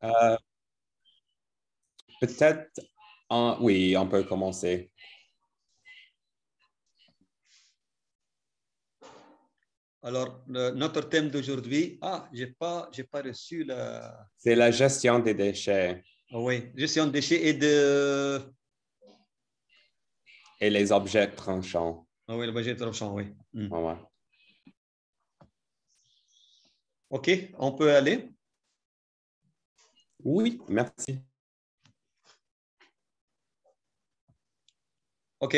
Euh, peut-être, oui, on peut commencer. Alors, notre thème d'aujourd'hui, j'ai pas reçu la... C'est la gestion des déchets Oh, oui, gestion de déchets et les objets tranchants. Ah oui, le budget de champ, oui. Ouais. OK, on peut aller. Oui, merci. OK.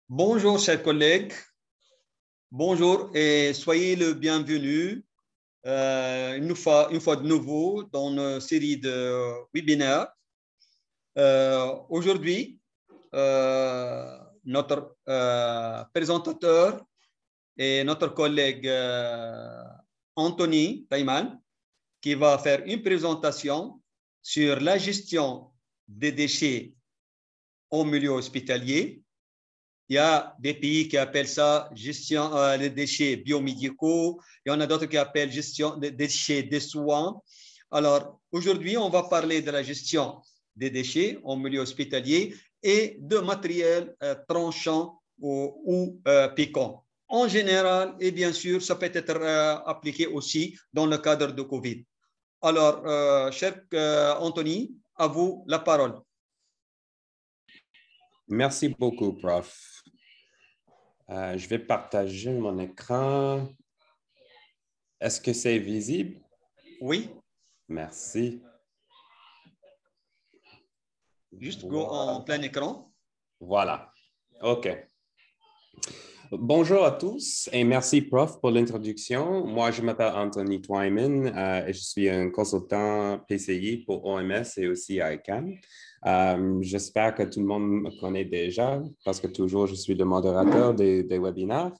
Bonjour, chers collègues. Bonjour et soyez le bienvenu une fois de nouveau dans une série de webinaires. Aujourd'hui, notre présentateur et notre collègue Anthony Taiman qui va faire une présentation sur la gestion des déchets au milieu hospitalier. Il y a des pays qui appellent ça gestion des déchets biomédicaux. Il y en a d'autres qui appellent gestion des déchets des soins. Alors, aujourd'hui, on va parler de la gestion des déchets au milieu hospitalier et de matériel tranchant ou piquant. En général, et bien sûr, ça peut être appliqué aussi dans le cadre de COVID. Alors, cher Anthony, à vous la parole. Merci beaucoup, Prof. Je vais partager mon écran. Est-ce que c'est visible? Oui. Merci. Juste go en plein écran. Voilà. OK. Bonjour à tous et merci, Prof, pour l'introduction. Moi, je m'appelle Anthony Twyman et je suis un consultant PCI pour OMS et aussi ICANN. J'espère que tout le monde me connaît déjà parce que toujours, je suis le modérateur des webinaires.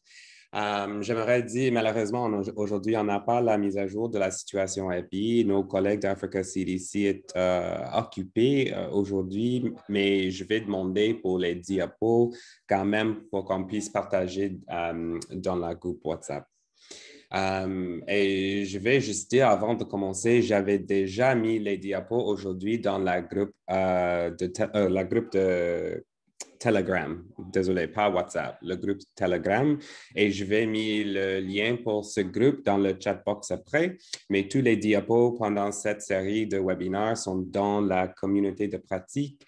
J'aimerais dire, malheureusement, aujourd'hui, on n'a pas la mise à jour de la situation à EPI. Nos collègues d'Africa CDC sont occupés aujourd'hui, mais je vais demander pour les diapos quand même pour qu'on puisse partager dans la groupe WhatsApp. Et je vais juste dire, avant de commencer, j'avais déjà mis les diapos aujourd'hui dans la groupe de Telegram. Désolé, pas WhatsApp, le groupe Telegram. Et je vais mettre le lien pour ce groupe dans le chat box après. Mais tous les diapos pendant cette série de webinaires sont dans la communauté de pratique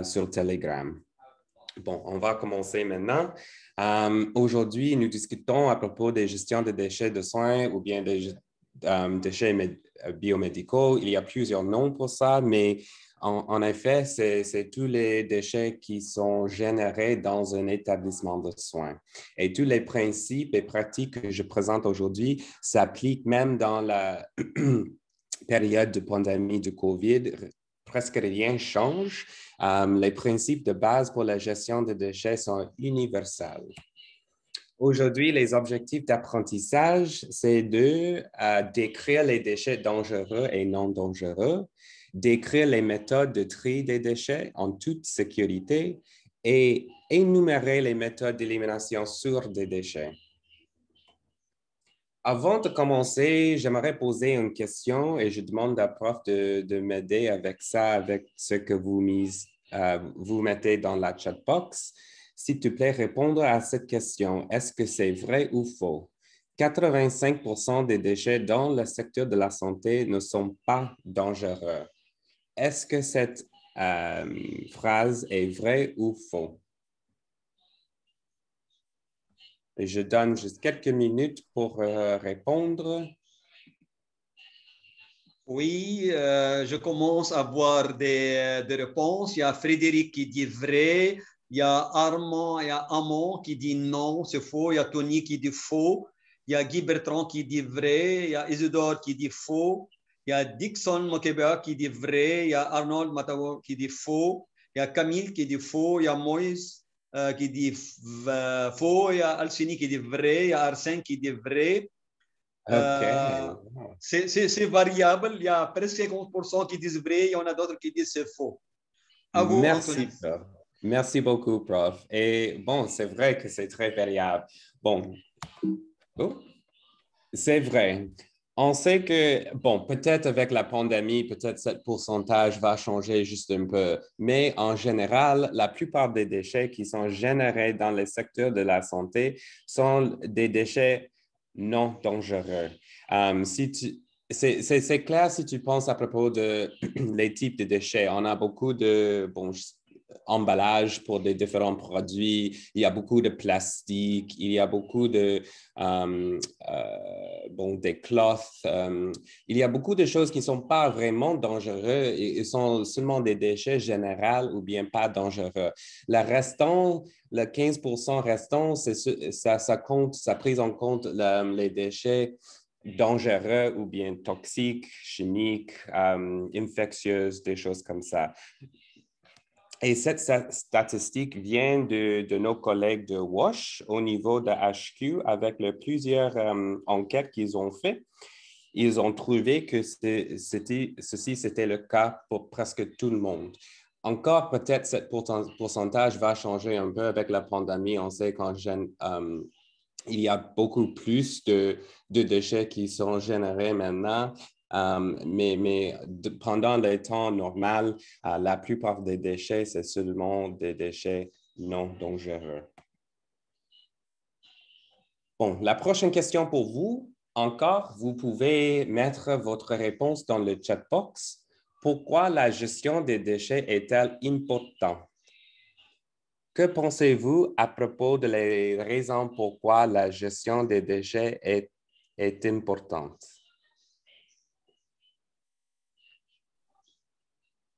sur Telegram. Bon, on va commencer maintenant. Aujourd'hui, nous discutons à propos des gestions de déchets de soins ou bien des déchets biomédicaux. Il y a plusieurs noms pour ça, mais en effet, c'est tous les déchets qui sont générés dans un établissement de soins. Et tous les principes et pratiques que je présente aujourd'hui s'appliquent même dans la période de pandémie de COVID. Presque rien change. Les principes de base pour la gestion des déchets sont universels. Aujourd'hui, les objectifs d'apprentissage, c'est de décrire les déchets dangereux et non dangereux, décrire les méthodes de tri des déchets en toute sécurité et énumérer les méthodes d'élimination sûre des déchets. Avant de commencer, j'aimerais poser une question et je demande à Prof de m'aider avec ça, avec ce que vous mettez dans la chat box. S'il te plaît, répondre à cette question. Est-ce que c'est vrai ou faux? 85% des déchets dans le secteur de la santé ne sont pas dangereux. Est-ce que cette phrase est vraie ou faux? Et je donne juste quelques minutes pour répondre. Oui, je commence à voir des réponses. Il y a Frédéric qui dit vrai, il y a Armand, il y a Amon qui dit non, c'est faux, il y a Tony qui dit faux, il y a Guy Bertrand qui dit vrai, il y a Isidore qui dit faux, il y a Dixon Mokeba qui dit vrai, il y a Arnold Matawo qui dit faux, il y a Camille qui dit faux, il y a Moïse qui dit faux, il y a Alcini qui dit vrai, il y a Arsène qui dit vrai. C'est variable. Il y a presque 50% qui disent vrai, il y en a d'autres qui disent c'est faux. À vous, Anthony. Merci, Prof. Merci beaucoup, Prof. Et bon, c'est vrai que c'est très variable. Bon, c'est vrai. On sait que, bon, peut-être avec la pandémie, peut-être ce pourcentage va changer juste un peu, mais en général, la plupart des déchets qui sont générés dans le secteur de la santé sont des déchets non dangereux. Si tu, c'est clair si tu penses à propos de les types de déchets. On a beaucoup de, bon, emballages pour des différents produits. Il y a beaucoup de plastique. Il y a beaucoup de, bon, des cloths. Il y a beaucoup de choses qui ne sont pas vraiment dangereuses et sont seulement des déchets généraux ou bien pas dangereux. Le restant, le 15% restant, ça compte, ça prise en compte les déchets dangereux ou bien toxiques, chimiques, infectieuses, des choses comme ça. Et cette statistique vient de nos collègues de WASH au niveau de HQ avec plusieurs enquêtes qu'ils ont faites. Ils ont trouvé que ceci, c'était le cas pour presque tout le monde. Encore, peut-être, ce pourcentage va changer un peu avec la pandémie. On sait il y a beaucoup plus de déchets qui sont générés maintenant. Pendant les temps normaux, la plupart des déchets, c'est seulement des déchets non dangereux. Bon, la prochaine question pour vous. Encore, vous pouvez mettre votre réponse dans le chat box. Pourquoi la gestion des déchets est-elle importante? Que pensez-vous à propos de les raisons pourquoi la gestion des déchets est importante?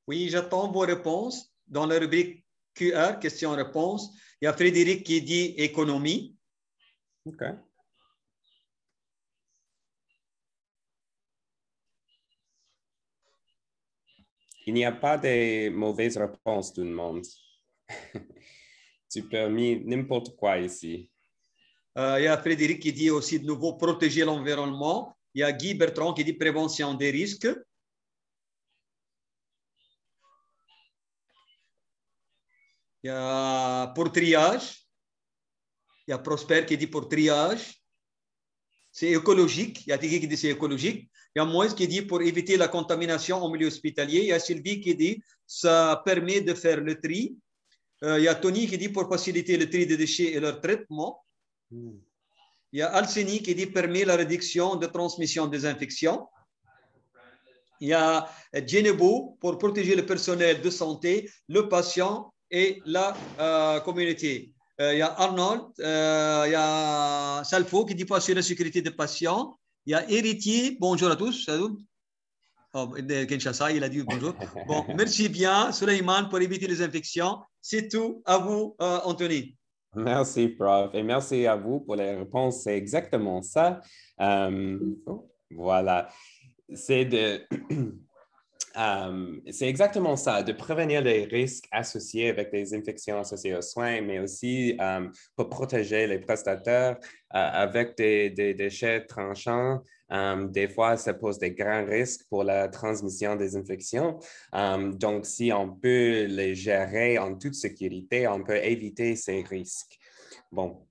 Oui, j'attends vos réponses. Dans la rubrique QR, questions-réponses, il y a Frédéric qui dit économie. OK. Il n'y a pas de mauvaises réponses, tout le monde. Tu peux mettre n'importe quoi ici. Il y a Frédéric qui dit aussi de nouveau protéger l'environnement. Il y a Guy Bertrand qui dit prévention des risques. Il y a pour triage. Il y a Prosper qui dit pour triage. C'est écologique. Il y a Tigui qui dit c'est écologique. Il y a Moïse qui dit pour éviter la contamination au milieu hospitalier. Il y a Sylvie qui dit ça permet de faire le tri. Il y a Tony qui dit pour faciliter le tri des déchets et leur traitement. Il y a Alcini qui dit permet la réduction de transmission des infections. Il y a Djenebo pour protéger le personnel de santé, le patient et la communauté. Il y a Arnold, il y a Salfo qui dit pour assurer la sécurité des patients. Il y a Héritier, bonjour à tous. Salut. Oh, de Kinshasa, il a dit bonjour. Bon, merci bien, Suleiman, pour éviter les infections. C'est tout. À vous, Anthony. Merci, prof. Et merci à vous pour les réponses. C'est exactement ça. Voilà. C'est de... c'est exactement ça, de prévenir les risques associés avec des infections associées aux soins, mais aussi pour protéger les prestataires avec des déchets tranchants. Des fois, ça pose des grands risques pour la transmission des infections. Donc, si on peut les gérer en toute sécurité, on peut éviter ces risques. Bon,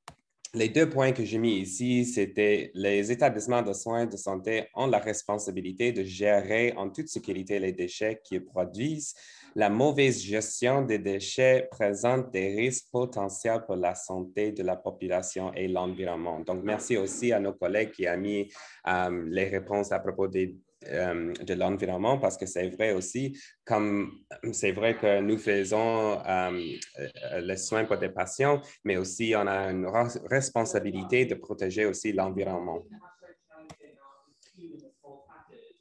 les 2 points que j'ai mis ici, c'était les établissements de soins de santé ont la responsabilité de gérer en toute sécurité les déchets qu'ils produisent. La mauvaise gestion des déchets présente des risques potentiels pour la santé de la population et l'environnement. Donc, merci aussi à nos collègues qui ont mis les réponses à propos de l'environnement parce que c'est vrai aussi, comme c'est vrai que nous faisons les soins pour des patients, mais aussi on a une responsabilité de protéger aussi l'environnement.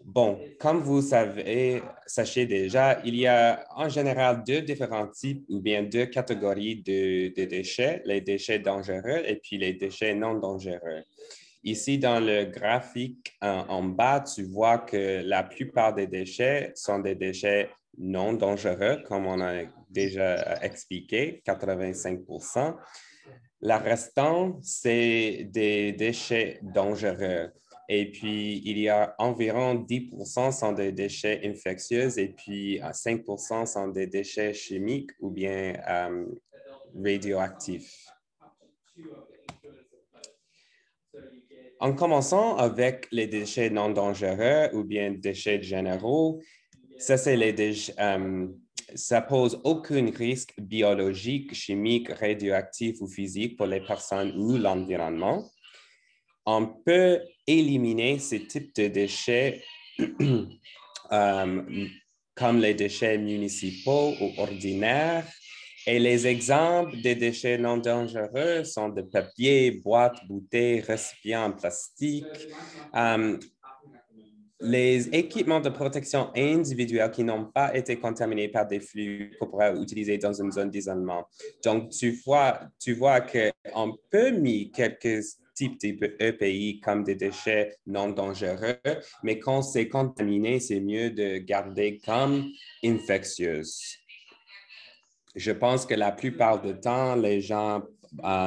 Bon, comme vous savez, sachez déjà, il y a en général 2 différents types ou bien 2 catégories de déchets, les déchets dangereux et puis les déchets non dangereux. Ici, dans le graphique en bas, tu vois que la plupart des déchets sont des déchets non dangereux, comme on a déjà expliqué, 85%. La restante, c'est des déchets dangereux. Et puis, il y a environ 10% sont des déchets infectieux et puis 5% sont des déchets chimiques ou bien radioactifs. En commençant avec les déchets non dangereux ou bien déchets généraux, ça, c'est ça pose aucun risque biologique, chimique, radioactif ou physique pour les personnes ou l'environnement. On peut éliminer ce type de déchets comme les déchets municipaux ou ordinaires. Et les exemples des déchets non dangereux sont de papier, boîtes, bouteilles, récipients en plastique. Les équipements de protection individuelle qui n'ont pas été contaminés par des flux corporels utilisés dans une zone d'isolement. Donc, tu vois qu'on peut mettre quelques types d'EPI comme des déchets non dangereux, mais quand c'est contaminé, c'est mieux de garder comme infectieuse. Je pense que la plupart du temps, les gens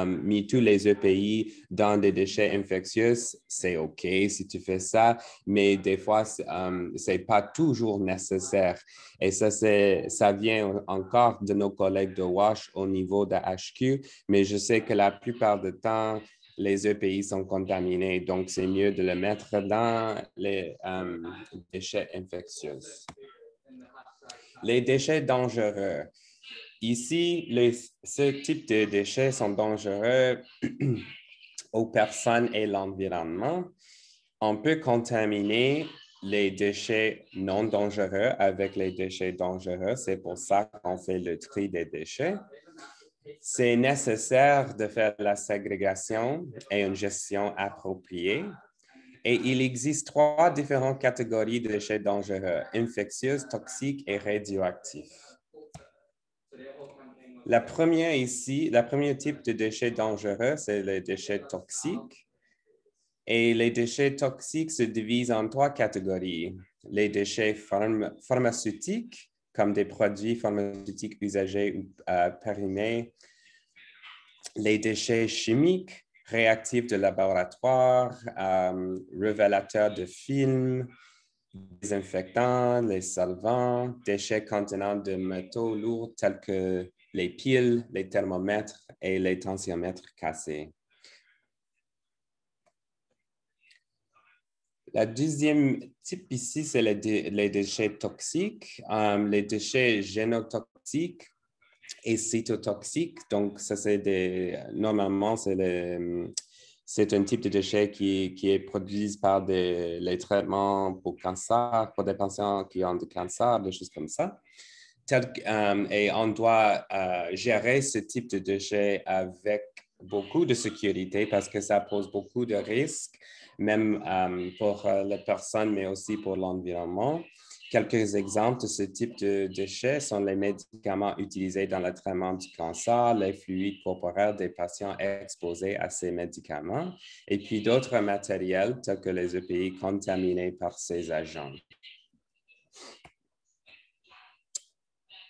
mis tous les EPI dans des déchets infectieux, c'est OK si tu fais ça, mais des fois, c'est pas toujours nécessaire. Et ça vient encore de nos collègues de WASH au niveau de HQ, mais je sais que la plupart du temps, les EPI sont contaminés, donc c'est mieux de le mettre dans les déchets infectieux. Les déchets dangereux. Ici, ce type de déchets sont dangereux aux personnes et l'environnement. On peut contaminer les déchets non dangereux avec les déchets dangereux. C'est pour ça qu'on fait le tri des déchets. C'est nécessaire de faire la ségrégation et une gestion appropriée. Et il existe 3 différentes catégories de déchets dangereux: infectieux, toxiques et radioactifs. La première ici, le premier type de déchets dangereux, c'est les déchets toxiques. Et les déchets toxiques se divisent en 3 catégories. Les déchets pharmaceutiques, comme des produits pharmaceutiques usagés ou périmés. Les déchets chimiques, réactifs de laboratoire, révélateurs de films, désinfectants, les solvants, déchets contenant de métaux lourds tels que les piles, les thermomètres et les tensiomètres cassés. La deuxième type ici, c'est les déchets toxiques, les déchets génotoxiques et cytotoxiques. Donc, ça, normalement, c'est un type de déchet qui est produit par les traitements pour cancer, pour des patients qui ont du cancer, des choses comme ça. Et on doit gérer ce type de déchets avec beaucoup de sécurité parce que ça pose beaucoup de risques, même pour les personnes, mais aussi pour l'environnement. Quelques exemples de ce type de déchets sont les médicaments utilisés dans le traitement du cancer, les fluides corporels des patients exposés à ces médicaments, et puis d'autres matériels tels que les EPI contaminés par ces agents.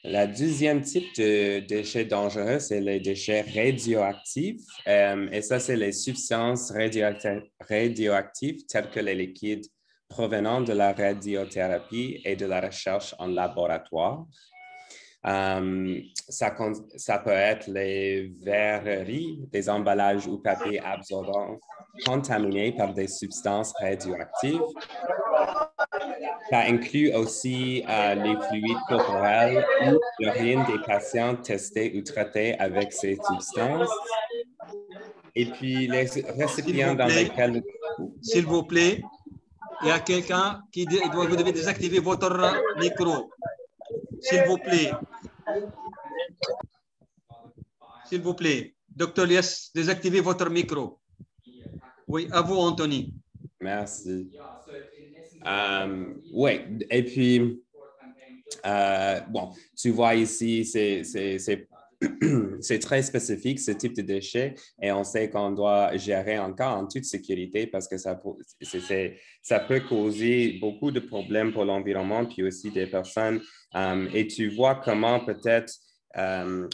Le deuxième type de déchets dangereux, c'est les déchets radioactifs. Et ça, c'est les substances radioactives telles que les liquides provenant de la radiothérapie et de la recherche en laboratoire. Ça peut être les verreries, des emballages ou papiers absorbants contaminés par des substances radioactives. Ça inclut aussi les fluides corporels ou l'urine des patients testés ou traités avec ces substances. Et puis, les récipients dans lesquels... S'il vous plaît, il y a quelqu'un qui doit, vous devez désactiver votre micro. S'il vous plaît. S'il vous plaît. Docteur Lies, désactivez votre micro. Oui, à vous, Anthony. Merci. Oui, et puis, bon, tu vois ici, c'est très spécifique, ce type de déchets, et on sait qu'on doit gérer encore en toute sécurité parce que ça peut causer beaucoup de problèmes pour l'environnement, puis aussi des personnes. Et tu vois comment peut-être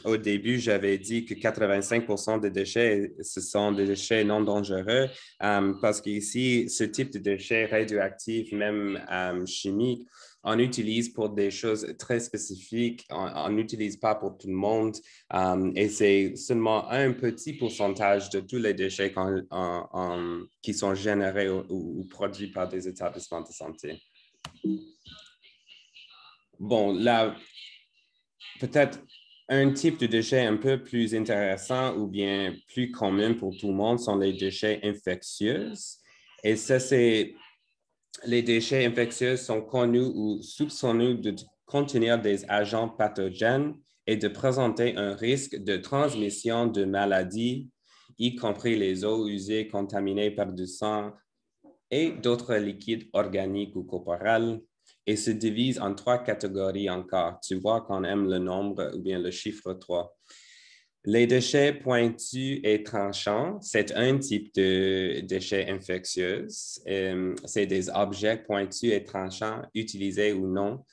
au début, j'avais dit que 85% des déchets, ce sont des déchets non dangereux parce qu'ici, ce type de déchets radioactifs, même chimiques, on utilise pour des choses très spécifiques, on n'utilise pas pour tout le monde, et c'est seulement un petit pourcentage de tous les déchets qui sont générés ou produits par des établissements de santé. Bon, là, peut-être un type de déchet un peu plus intéressant ou bien plus commun pour tout le monde sont les déchets infectieux. Et ça, les déchets infectieux sont connus ou soupçonnés de contenir des agents pathogènes et de présenter un risque de transmission de maladies, y compris les eaux usées contaminées par du sang et d'autres liquides organiques ou corporels, et se divise en 3 catégories encore. Tu vois qu'on aime le nombre ou bien le chiffre 3. Les déchets pointus et tranchants, c'est un type de déchets infectieux. C'est des objets pointus et tranchants, utilisés ou non,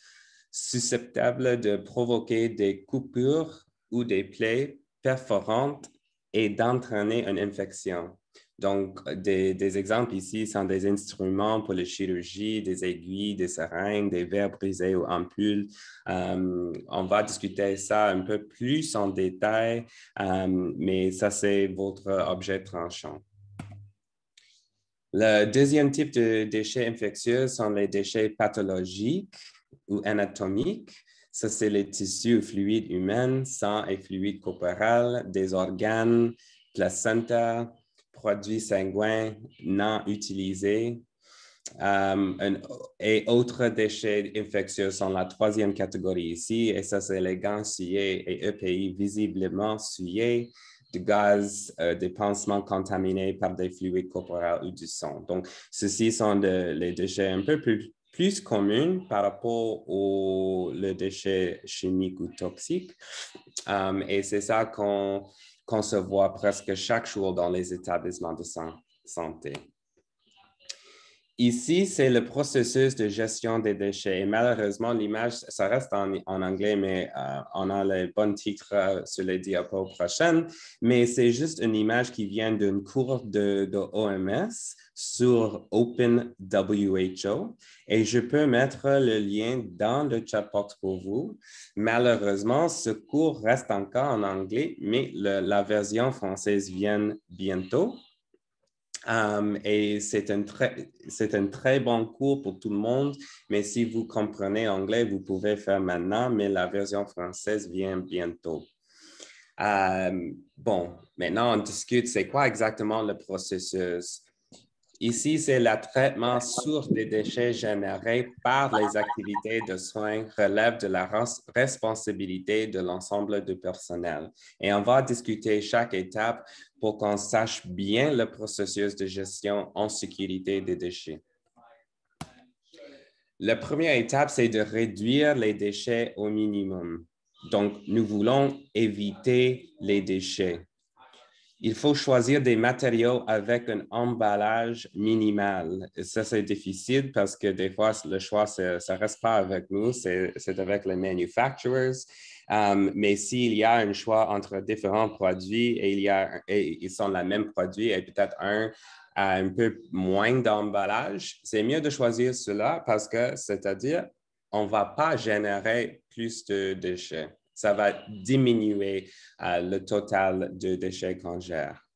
susceptibles de provoquer des coupures ou des plaies perforantes et d'entraîner une infection. Donc, des exemples ici sont des instruments pour la chirurgie, des aiguilles, des seringues, des verres brisés ou ampoules. On va discuter ça un peu plus en détail, mais ça, c'est votre objet tranchant. Le deuxième type de déchets infectieux sont les déchets pathologiques ou anatomiques. Ça, c'est les tissus ou fluides humains, sang et fluides corporels, des organes, placenta, produits sanguins non utilisés. Et autres déchets infectieux sont la troisième catégorie ici, et ça, c'est les gants souillés et EPI visiblement souillés, du gaz, des pansements contaminés par des fluides corporels ou du sang. Donc, ceux-ci sont les déchets un peu plus communs par rapport aux déchets chimiques ou toxiques. Et c'est ça qu'on se voit presque chaque jour dans les établissements de santé. Ici, c'est le processus de gestion des déchets. Et malheureusement, l'image, ça reste en anglais, mais on a les bons titres sur les diapos prochaines. Mais c'est juste une image qui vient d'une cour de OMS sur OpenWHO. Et je peux mettre le lien dans le chat box pour vous. Malheureusement, ce cours reste encore en anglais, mais la version française vient bientôt. Et c'est un très bon cours pour tout le monde, mais si vous comprenez anglais, vous pouvez faire maintenant, mais la version française vient bientôt. Bon, maintenant on discute, c'est quoi exactement le processus? Ici, c'est le traitement source des déchets générés par les activités de soins relève de la responsabilité de l'ensemble du personnel. Et on va discuter chaque étape pour qu'on sache bien le processus de gestion en sécurité des déchets. La première étape, c'est de réduire les déchets au minimum. Donc, nous voulons éviter les déchets. Il faut choisir des matériaux avec un emballage minimal. Et ça, c'est difficile parce que des fois, le choix, ça ne reste pas avec nous, c'est avec les manufacturers. Mais s'il y a un choix entre différents produits et ils sont le même produit et peut-être un a un peu moins d'emballage, c'est mieux de choisir cela parce que, c'est-à-dire, on ne va pas générer plus de déchets. Ça va diminuer le total de déchets qu'on gère.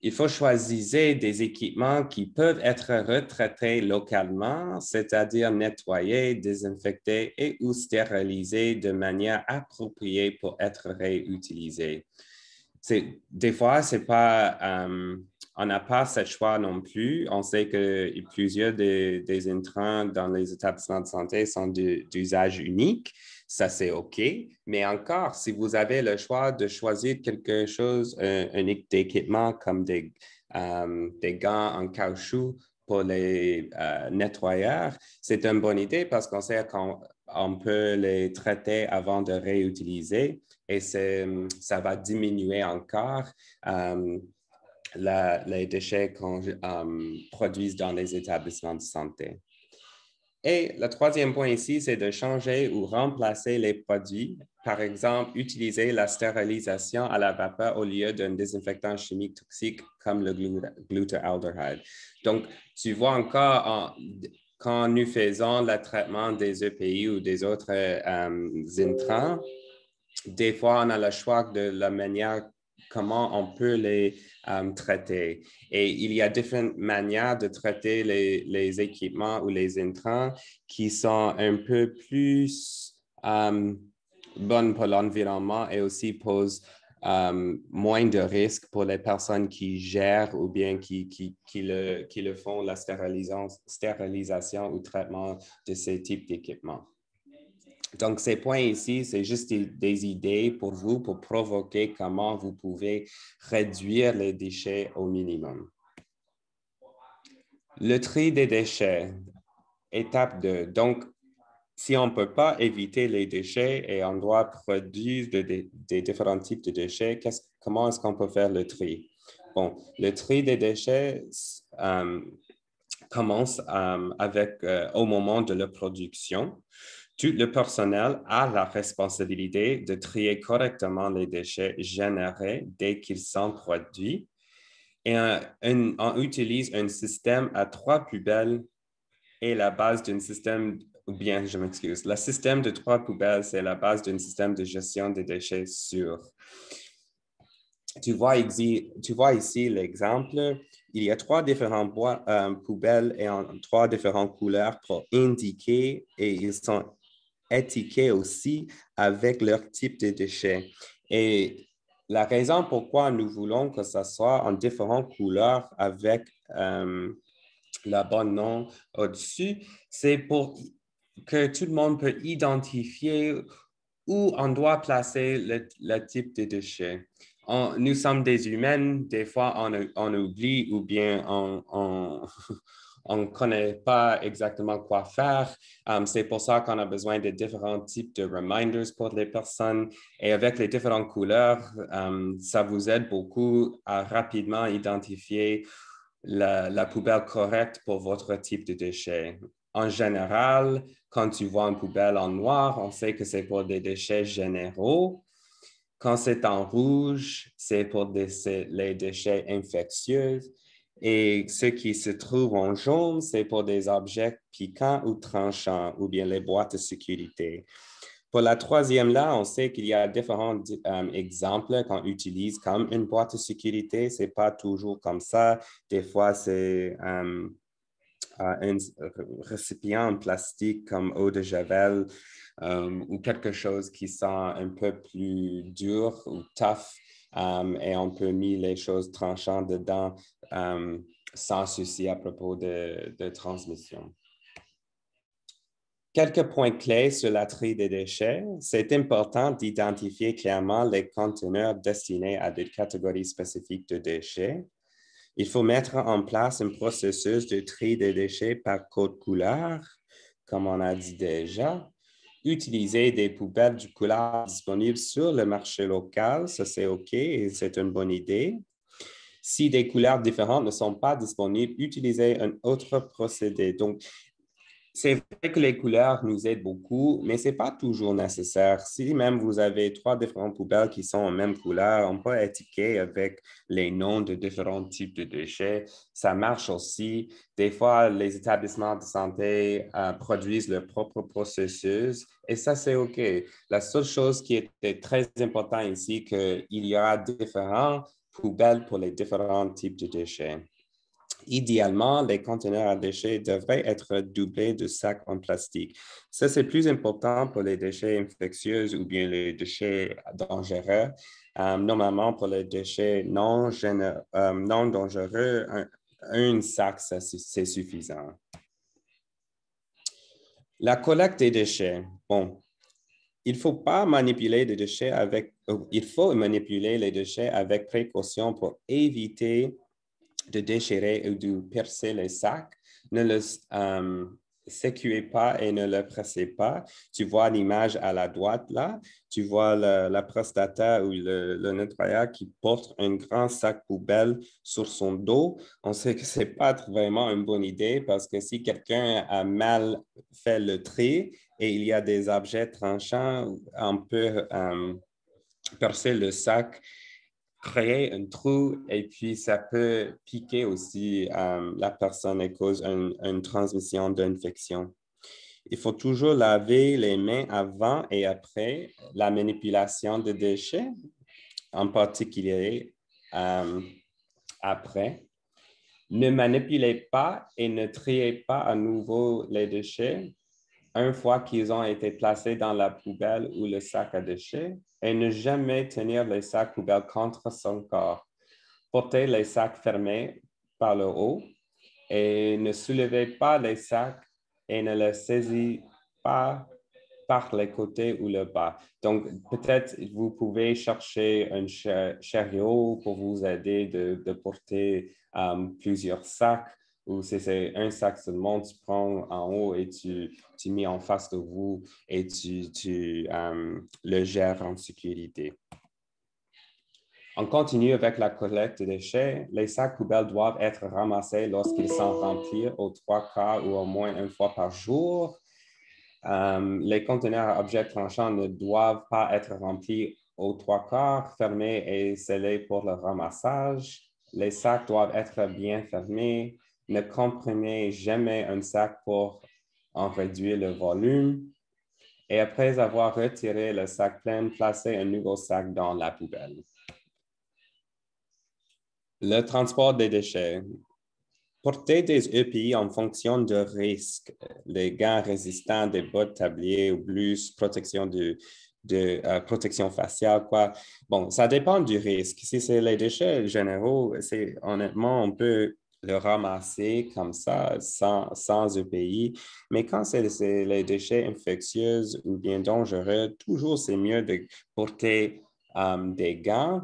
Il faut choisir des équipements qui peuvent être retraités localement, c'est-à-dire nettoyés, désinfectés et ou stérilisés de manière appropriée pour être réutilisés. Des fois, c'est pas, on n'a pas ce choix non plus. On sait que plusieurs des intrants dans les établissements de santé sont d'usage unique. Ça, c'est OK. Mais encore, si vous avez le choix de choisir quelque chose, un équipement comme des gants en caoutchouc pour les nettoyeurs, c'est une bonne idée parce qu'on sait qu'on peut les traiter avant de réutiliser et ça va diminuer encore les déchets qu'on produise dans les établissements de santé. Et le troisième point ici, c'est de changer ou remplacer les produits. Par exemple, utiliser la stérilisation à la vapeur au lieu d'un désinfectant chimique toxique comme le glutaraldehyde. Donc, tu vois encore quand nous faisons le traitement des EPI ou des autres intrants, des fois, on a le choix de la manière comment on peut les traiter. Et il y a différentes manières de traiter les équipements ou les intrants qui sont un peu plus bonnes pour l'environnement et aussi posent moins de risques pour les personnes qui gèrent ou bien qui le font, la stérilisation ou traitement de ces types d'équipements. Donc, ces points ici, c'est juste des idées pour vous, pour provoquer comment vous pouvez réduire les déchets au minimum. Le tri des déchets, étape 2. Donc, si on ne peut pas éviter les déchets et on doit produire des différents types de déchets, comment est-ce qu'on peut faire le tri? Bon, le tri des déchets commence au moment de la production. Tout le personnel a la responsabilité de trier correctement les déchets générés dès qu'ils sont produits. Et on utilise un système à 3 poubelles et la base d'un système, ou bien, je m'excuse, le système de 3 poubelles, c'est la base d'un système de gestion des déchets sûr. Tu vois ici l'exemple. Il y a 3 différents poubelles et 3 différentes couleurs pour indiquer, et ils sont étiquetés aussi avec leur type de déchets. Et la raison pourquoi nous voulons que ce soit en différentes couleurs avec le bon nom au-dessus, c'est pour que tout le monde peut identifier où on doit placer le type de déchet. Nous sommes des humains, des fois on oublie ou bien on ne connaît pas exactement quoi faire. C'est pour ça qu'on a besoin de différents types de reminders pour les personnes. Et avec les différentes couleurs, ça vous aide beaucoup à rapidement identifier la poubelle correcte pour votre type de déchet. En général, quand tu vois une poubelle en noir, on sait que c'est pour des déchets généraux. Quand c'est en rouge, c'est pour les déchets infectieux. Et ce qui se trouve en jaune, c'est pour des objets piquants ou tranchants, ou bien les boîtes de sécurité. Pour la troisième là, on sait qu'il y a différents exemples qu'on utilise comme une boîte de sécurité. Ce n'est pas toujours comme ça. Des fois, c'est un récipient en plastique comme eau de Javel ou quelque chose qui sent un peu plus dur ou tough et on peut mettre les choses tranchantes dedans sans souci à propos de transmission. Quelques points clés sur la tri des déchets. C'est important d'identifier clairement les conteneurs destinés à des catégories spécifiques de déchets. Il faut mettre en place un processus de tri des déchets par code couleur, comme on a dit déjà. Utiliser des poubelles de couleur disponibles sur le marché local, ça c'est OK et c'est une bonne idée. Si des couleurs différentes ne sont pas disponibles, utilisez un autre procédé. Donc, c'est vrai que les couleurs nous aident beaucoup, mais ce n'est pas toujours nécessaire. Si même vous avez 3 différentes poubelles qui sont en même couleur, on peut étiqueter avec les noms de différents types de déchets. Ça marche aussi. Des fois, les établissements de santé produisent leur propre processus et ça, c'est OK. La seule chose qui était très importante ici, c'est qu'il y aura différentes poubelles pour les différents types de déchets. Idéalement, les conteneurs à déchets devraient être doublés de sacs en plastique. Ça, c'est plus important pour les déchets infectieux ou bien les déchets dangereux. Normalement, pour les déchets non dangereux, un sac, c'est suffisant. La collecte des déchets. Bon, il faut manipuler les déchets avec précaution pour éviter de déchirer ou de percer les sacs. Ne le sécuez pas et ne le pressez pas. Tu vois l'image à la droite là, tu vois la prestataire ou le nettoyeur qui porte un grand sac poubelle sur son dos. On sait que ce n'est pas vraiment une bonne idée parce que si quelqu'un a mal fait le tri et il y a des objets tranchants, on peut percer le sac créer un trou et puis ça peut piquer aussi la personne et cause une transmission d'infection. Il faut toujours laver les mains avant et après la manipulation de déchets, en particulier après. Ne manipulez pas et ne triez pas à nouveau les déchets une fois qu'ils ont été placés dans la poubelle ou le sac à déchets et ne jamais tenir les sacs poubelles contre son corps. Portez les sacs fermés par le haut et ne soulevez pas les sacs et ne les saisissez pas par les côtés ou le bas. Donc, peut-être vous pouvez chercher un chariot pour vous aider de porter plusieurs sacs ou si c'est un sac seulement, tu prends en haut et tu mets en face de vous et tu le gères en sécurité. On continue avec la collecte de déchets. Les sacs poubelles doivent être ramassés lorsqu'ils sont remplis aux 3/4 ou au moins une fois par jour. Les conteneurs à objets tranchants ne doivent pas être remplis aux 3/4, fermés et scellés pour le ramassage. Les sacs doivent être bien fermés. Ne comprimez jamais un sac pour en réduire le volume. Et après avoir retiré le sac plein, placez un nouveau sac dans la poubelle. Le transport des déchets. Porter des EPI en fonction de risque, les gants résistants, des bottes, tabliers ou blouses, protection protection faciale, quoi. Bon, ça dépend du risque. Si c'est les déchets généraux, honnêtement, on peut le ramasser comme ça, sans EPI. Mais quand c'est les déchets infectieux ou bien dangereux, toujours c'est mieux de porter des gants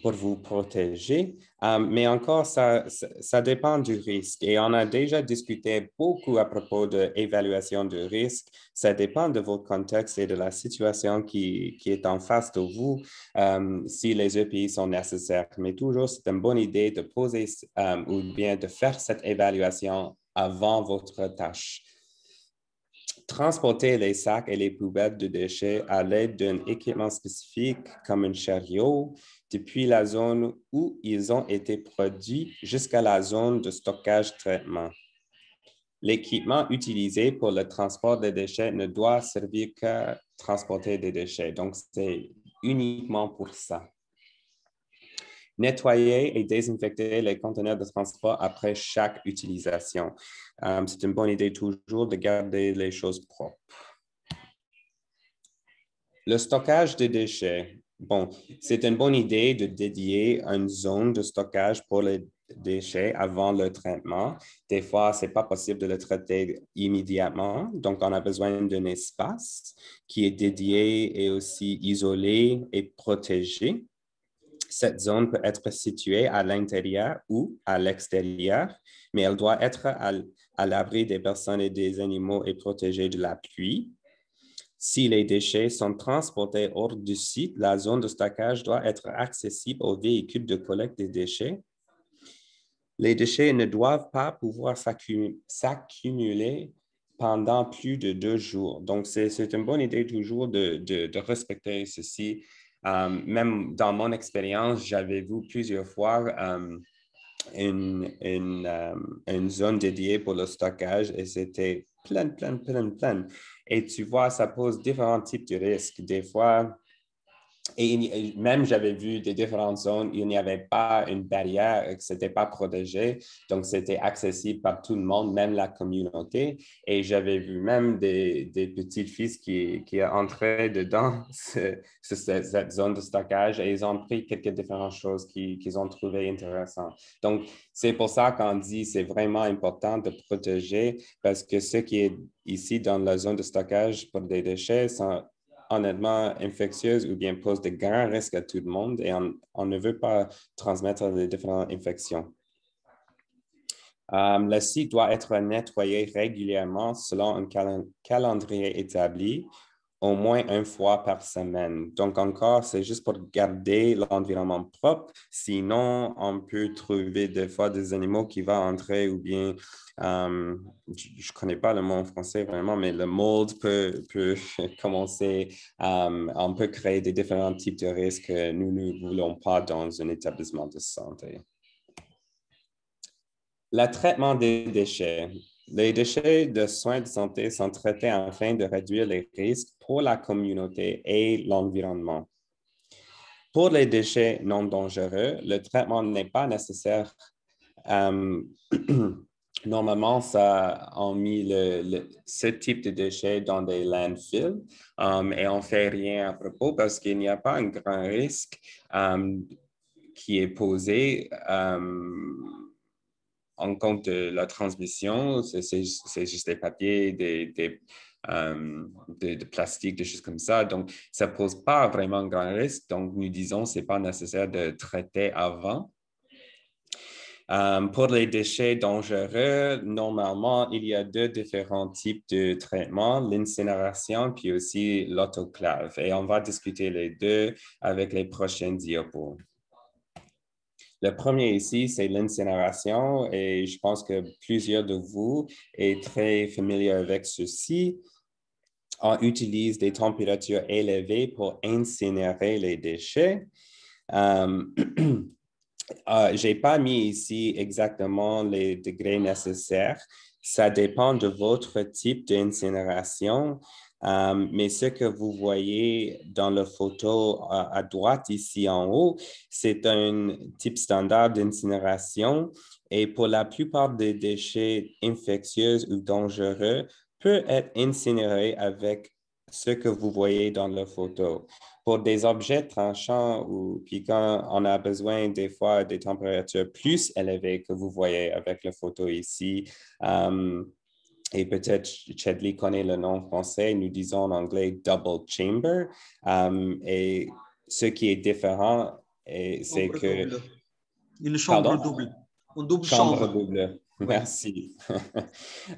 pour vous protéger. Mais encore, ça dépend du risque. Et on a déjà discuté beaucoup à propos de l'évaluation du risque. Ça dépend de votre contexte et de la situation qui est en face de vous, si les EPI sont nécessaires. Mais toujours, c'est une bonne idée de poser ou bien de faire cette évaluation avant votre tâche. Transporter les sacs et les poubelles de déchets à l'aide d'un équipement spécifique comme un chariot depuis la zone où ils ont été produits jusqu'à la zone de stockage-traitement. L'équipement utilisé pour le transport des déchets ne doit servir qu'à transporter des déchets. Donc, c'est uniquement pour ça. Nettoyer et désinfecter les conteneurs de transport après chaque utilisation. C'est une bonne idée toujours de garder les choses propres. Le stockage des déchets. Bon, c'est une bonne idée de dédier une zone de stockage pour les déchets avant le traitement. Des fois, ce n'est pas possible de le traiter immédiatement, donc on a besoin d'un espace qui est dédié et aussi isolé et protégé. Cette zone peut être située à l'intérieur ou à l'extérieur, mais elle doit être à l'abri des personnes et des animaux et protégée de la pluie. Si les déchets sont transportés hors du site, la zone de stockage doit être accessible aux véhicules de collecte des déchets. Les déchets ne doivent pas pouvoir s'accumuler pendant plus de 2 jours. Donc, c'est une bonne idée toujours de respecter ceci. Même dans mon expérience, j'avais vu plusieurs fois une zone dédiée pour le stockage et c'était plein. Et tu vois, ça pose différents types de risques. Des fois, et même j'avais vu des différentes zones où il n'y avait pas une barrière, que ce n'était pas protégé, donc c'était accessible par tout le monde, même la communauté. Et j'avais vu même des petits fils qui entraient dedans cette zone de stockage et ils ont pris quelques différentes choses qu'ils ont trouvées intéressantes. Donc, c'est pour ça qu'on dit que c'est vraiment important de protéger parce que ce qui est ici dans la zone de stockage pour des déchets sont honnêtement infectieuses ou bien posent de grands risques à tout le monde et on ne veut pas transmettre les différentes infections. Le site doit être nettoyé régulièrement selon un calendrier établi. au moins une fois par semaine. Donc encore, c'est juste pour garder l'environnement propre. Sinon, on peut trouver des fois des animaux qui vont entrer ou bien, je ne connais pas le mot en français vraiment, mais le mold peut commencer, on peut créer des différents types de risques que nous ne voulons pas dans un établissement de santé. Le traitement des déchets. Les déchets de soins de santé sont traités afin de réduire les risques pour la communauté et l'environnement. Pour les déchets non dangereux, le traitement n'est pas nécessaire. Normalement, ça a mis ce type de déchets dans des landfills et on ne fait rien à propos parce qu'il n'y a pas un grand risque qui est posé en compte de la transmission. C'est juste des papiers, de plastique, des choses comme ça. Donc, ça ne pose pas vraiment un grand risque. Donc, nous disons que ce n'est pas nécessaire de traiter avant. Pour les déchets dangereux, normalement, il y a deux différents types de traitement, l'incinération puis aussi l'autoclave. Et on va discuter les deux avec les prochaines diapos. Le premier ici, c'est l'incinération et je pense que plusieurs de vous sont très familiers avec ceci. On utilise des températures élevées pour incinérer les déchets. Je n'ai pas mis ici exactement les degrés nécessaires. Ça dépend de votre type d'incinération. Mais ce que vous voyez dans la photo à droite ici en haut, c'est un type standard d'incinération et pour la plupart des déchets infectieux ou dangereux, peut être incinéré avec ce que vous voyez dans la photo. Pour des objets tranchants ou puis quand on a besoin des fois des températures plus élevées que vous voyez avec la photo ici, et peut-être Chedley connaît le nom français, nous disons en anglais double chamber. Et ce qui est différent, c'est que... Double. Une chambre Pardon? double. Une double Chambre chambre. double. Oui. Merci.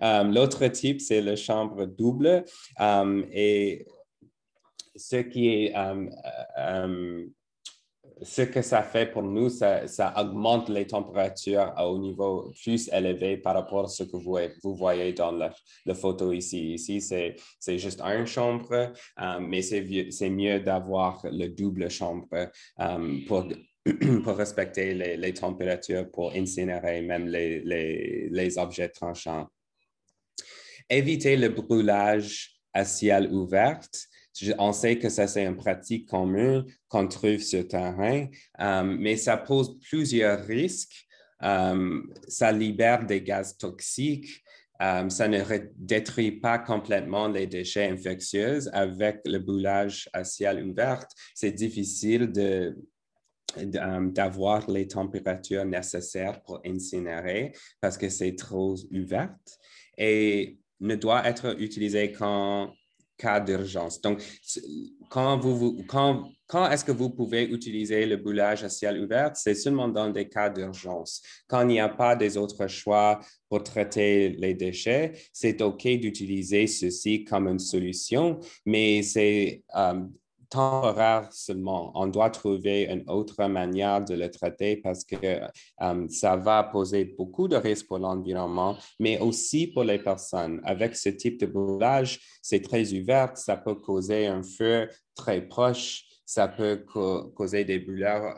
L'autre type, c'est la chambre double. Et ce qui est... ce que ça fait pour nous, ça augmente les températures au niveau plus élevé par rapport à ce que vous voyez dans la photo ici. Ici, c'est juste une chambre, mais c'est mieux d'avoir le double chambre pour respecter les températures, pour incinérer même les objets tranchants. Éviter le brûlage à ciel ouvert. On sait que ça, c'est une pratique commune qu'on trouve sur le terrain, mais ça pose plusieurs risques. Ça libère des gaz toxiques. Ça ne détruit pas complètement les déchets infectieux. Avec le brûlage à ciel ouvert, c'est difficile d'avoir les températures nécessaires pour incinérer parce que c'est trop ouvert et ne doit être utilisé qu'en cas d'urgence. Donc, quand est-ce que vous pouvez utiliser le brûlage à ciel ouvert? C'est seulement dans des cas d'urgence. Quand il n'y a pas des autres choix pour traiter les déchets, c'est OK d'utiliser ceci comme une solution, mais c'est temporaire seulement. On doit trouver une autre manière de le traiter parce que ça va poser beaucoup de risques pour l'environnement, mais aussi pour les personnes. Avec ce type de brûlage, c'est très ouvert, ça peut causer un feu très proche, ça peut causer des brûlures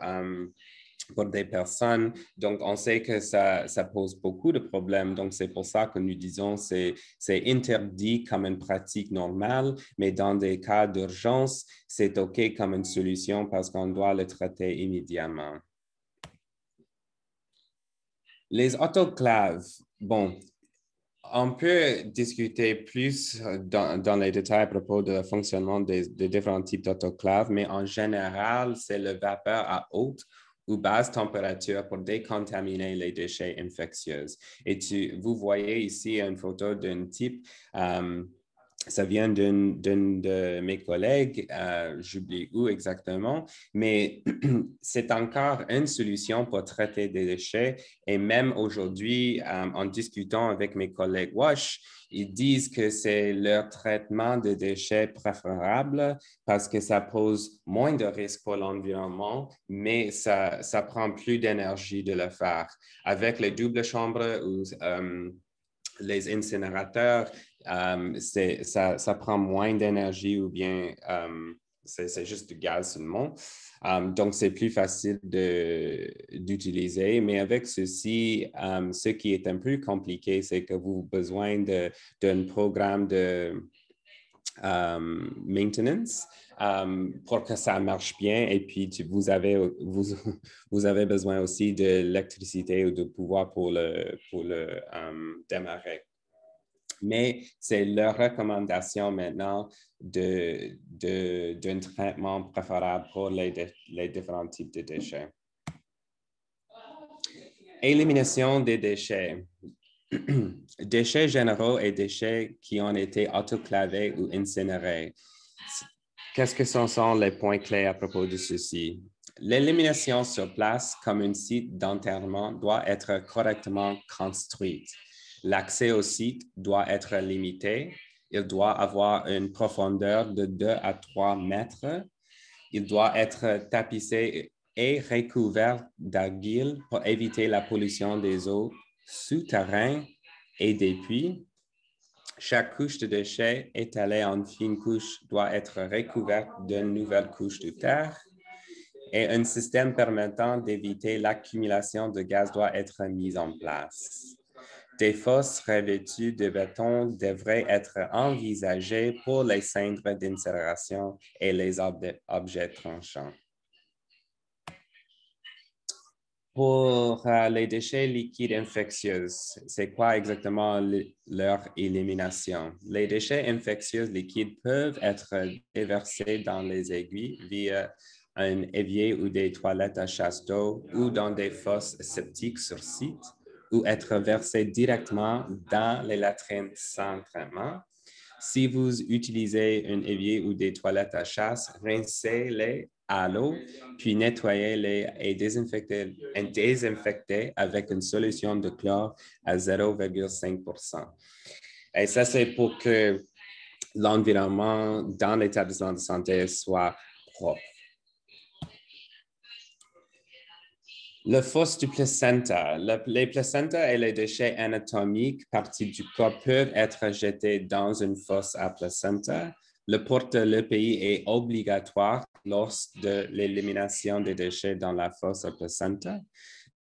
pour des personnes. Donc, on sait que ça pose beaucoup de problèmes. Donc, c'est pour ça que nous disons que c'est interdit comme une pratique normale, mais dans des cas d'urgence, c'est OK comme une solution parce qu'on doit le traiter immédiatement. Les autoclaves, bon, on peut discuter plus dans les détails à propos du fonctionnement des différents types d'autoclaves, mais en général, c'est le vapeur à haute ou basse température pour décontaminer les déchets infectieux. Et vous voyez ici une photo d'un type Ça vient d'une de mes collègues, j'oublie où exactement, mais c'est encore une solution pour traiter des déchets. Et même aujourd'hui, en discutant avec mes collègues WASH, ils disent que c'est leur traitement de déchets préférable parce que ça pose moins de risques pour l'environnement, mais ça prend plus d'énergie de le faire. Avec les doubles chambres ou les incinérateurs, ça prend moins d'énergie ou bien c'est juste du gaz seulement. Donc, c'est plus facile d'utiliser. Mais avec ceci, ce qui est un peu compliqué, c'est que vous avez besoin d'un programme de maintenance pour que ça marche bien. Et puis, vous avez besoin aussi de l'électricité ou de pouvoir pour le démarrer. Mais c'est leur recommandation maintenant d'un traitement préférable pour les différents types de déchets. Élimination des déchets. Déchets généraux et déchets qui ont été autoclavés ou incinérés. Qu'est-ce que sont les points clés à propos de ceci? L'élimination sur place comme un site d'enterrement doit être correctement construite. L'accès au site doit être limité. Il doit avoir une profondeur de 2 à 3 mètres. Il doit être tapissé et recouvert d'argile pour éviter la pollution des eaux souterraines et des puits. Chaque couche de déchets étalée en fine couche doit être recouverte d'une nouvelle couche de terre. Et un système permettant d'éviter l'accumulation de gaz doit être mis en place. Des fosses revêtues de béton devraient être envisagées pour les cendres d'incinération et les objets tranchants. Pour les déchets liquides infectieux, c'est quoi exactement leur élimination? Les déchets infectieux liquides peuvent être déversés dans les aiguilles via un évier ou des toilettes à chasse d'eau ou dans des fosses septiques sur site ou être versés directement dans les latrines sans traitement. Si vous utilisez un évier ou des toilettes à chasse, rincez-les à l'eau, puis nettoyez-les et désinfectez avec une solution de chlore à 0,5%. Et ça, c'est pour que l'environnement dans l'établissement de santé soit propre. Le fosse du placenta. Les placentas et les déchets anatomiques partis du corps peuvent être jetés dans une fosse à placenta. Le porte-l'EPI est obligatoire lors de l'élimination des déchets dans la fosse à placenta.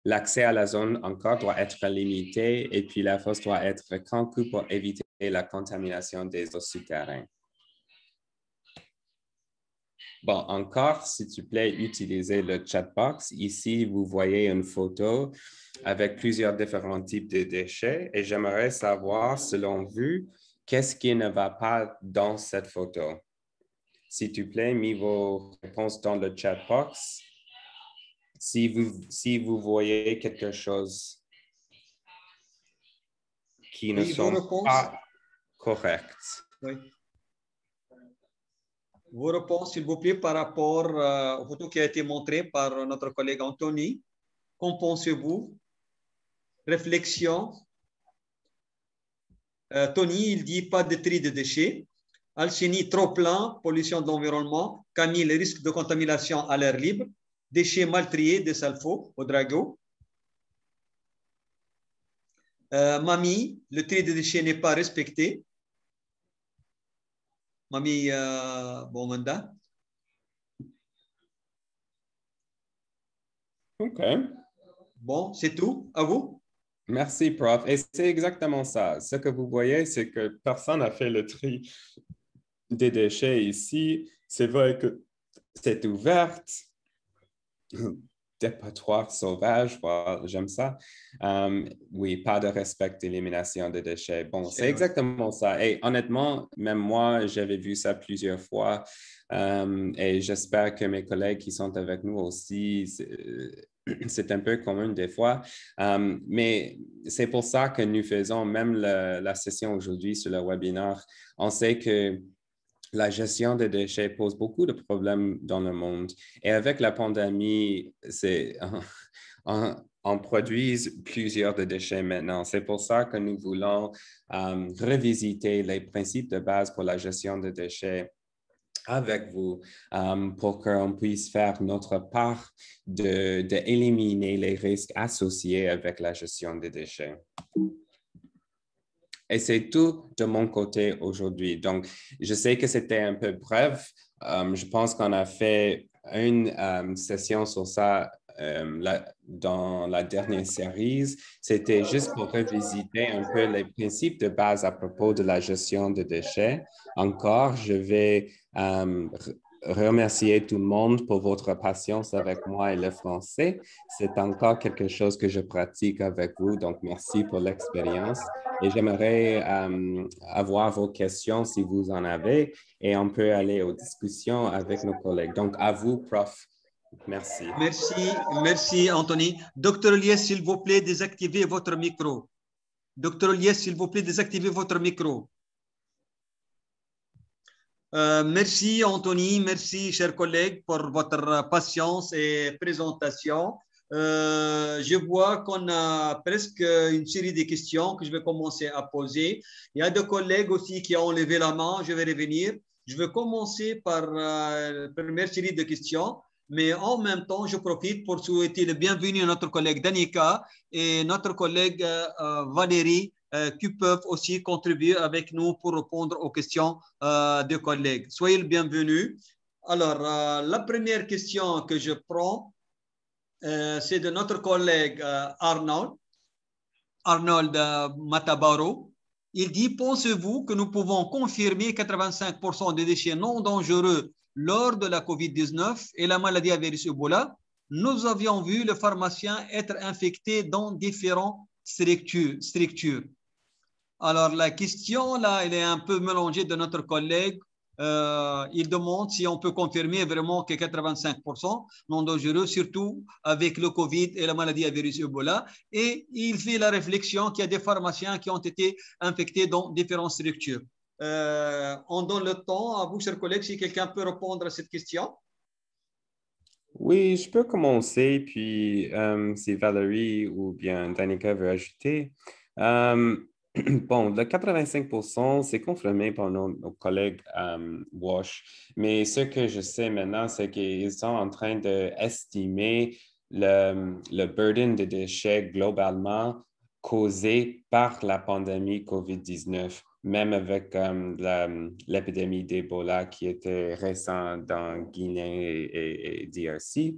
L'accès à la zone encore doit être limité et puis la fosse doit être conçue pour éviter la contamination des eaux souterraines. Bon, encore, s'il te plaît, utilisez le chat box. Ici, vous voyez une photo avec plusieurs différents types de déchets et j'aimerais savoir, selon vous, qu'est-ce qui ne va pas dans cette photo? S'il te plaît, mis vos réponses dans le chat box. Si vous voyez quelque chose qui ne sont pas corrects. Oui. Vos réponses, s'il vous plaît, par rapport aux photos qui a été montrées par notre collègue Anthony. Qu'en pensez-vous? Réflexion. Tony, il dit pas de tri de déchets. Alcini, trop plein, pollution de l'environnement. Camille, les risques de contamination à l'air libre. Déchets mal triés, des salfos, au drago. Mamie, le tri de déchets n'est pas respecté. Mamie Bomanda. OK. Bon, c'est tout. À vous. Merci, prof. Et c'est exactement ça. Ce que vous voyez, c'est que personne n'a fait le tri des déchets ici. C'est vrai que c'est ouverte. Dépotoir sauvage, voilà, j'aime ça. Oui, pas de respect d'élimination des déchets. Bon, c'est exactement ça. Et honnêtement, même moi, j'avais vu ça plusieurs fois et j'espère que mes collègues qui sont avec nous aussi c'est un peu commun des fois. Mais c'est pour ça que nous faisons même la session aujourd'hui sur le webinaire. On sait que la gestion des déchets pose beaucoup de problèmes dans le monde. Et avec la pandémie, on produit plusieurs de déchets maintenant. C'est pour ça que nous voulons revisiter les principes de base pour la gestion des déchets avec vous pour qu'on puisse faire notre part d'éliminer les risques associés avec la gestion des déchets. Et c'est tout de mon côté aujourd'hui. Donc, je sais que c'était un peu bref. Je pense qu'on a fait une session sur ça dans la dernière série. C'était juste pour revisiter un peu les principes de base à propos de la gestion de déchets. Encore, je vais remercier tout le monde pour votre patience avec moi et le français. C'est encore quelque chose que je pratique avec vous, donc merci pour l'expérience. Et j'aimerais avoir vos questions si vous en avez et on peut aller aux discussions avec nos collègues. Donc, à vous, Prof. Merci. Merci Anthony. Docteur Lies, s'il vous plaît, désactivez votre micro. Docteur Lies, s'il vous plaît, désactivez votre micro. Merci Anthony, merci chers collègues pour votre patience et présentation. Je vois qu'on a presque une série de questions que je vais commencer à poser. Il y a des collègues aussi qui ont levé la main, je vais revenir. Je vais commencer par la première série de questions, mais en même temps, je profite pour souhaiter le bienvenue à notre collègue Danica et notre collègue Valérie qui peuvent aussi contribuer avec nous pour répondre aux questions des collègues. Soyez le bienvenu. Alors, la première question que je prends, c'est de notre collègue Arnold Matabaro. Il dit, pensez-vous que nous pouvons confirmer 85% des déchets non dangereux lors de la COVID-19 et la maladie à virus Ebola? Nous avions vu le pharmacien être infecté dans différentes structures. Alors, la question, là, elle est un peu mélangée de notre collègue. Il demande si on peut confirmer vraiment que 85% non dangereux, surtout avec le Covid et la maladie à virus Ebola. Et il fait la réflexion qu'il y a des pharmaciens qui ont été infectés dans différentes structures. On donne le temps à vous, chers collègues, si quelqu'un peut répondre à cette question. Oui, je peux commencer, puis si Valérie ou bien Danica veut ajouter. Bon, le 85%, c'est confirmé par nos collègues WASH, mais ce que je sais maintenant, c'est qu'ils sont en train d'estimer le burden de déchets globalement causé par la pandémie COVID-19, même avec l'épidémie d'Ebola qui était récente dans Guinée et DRC.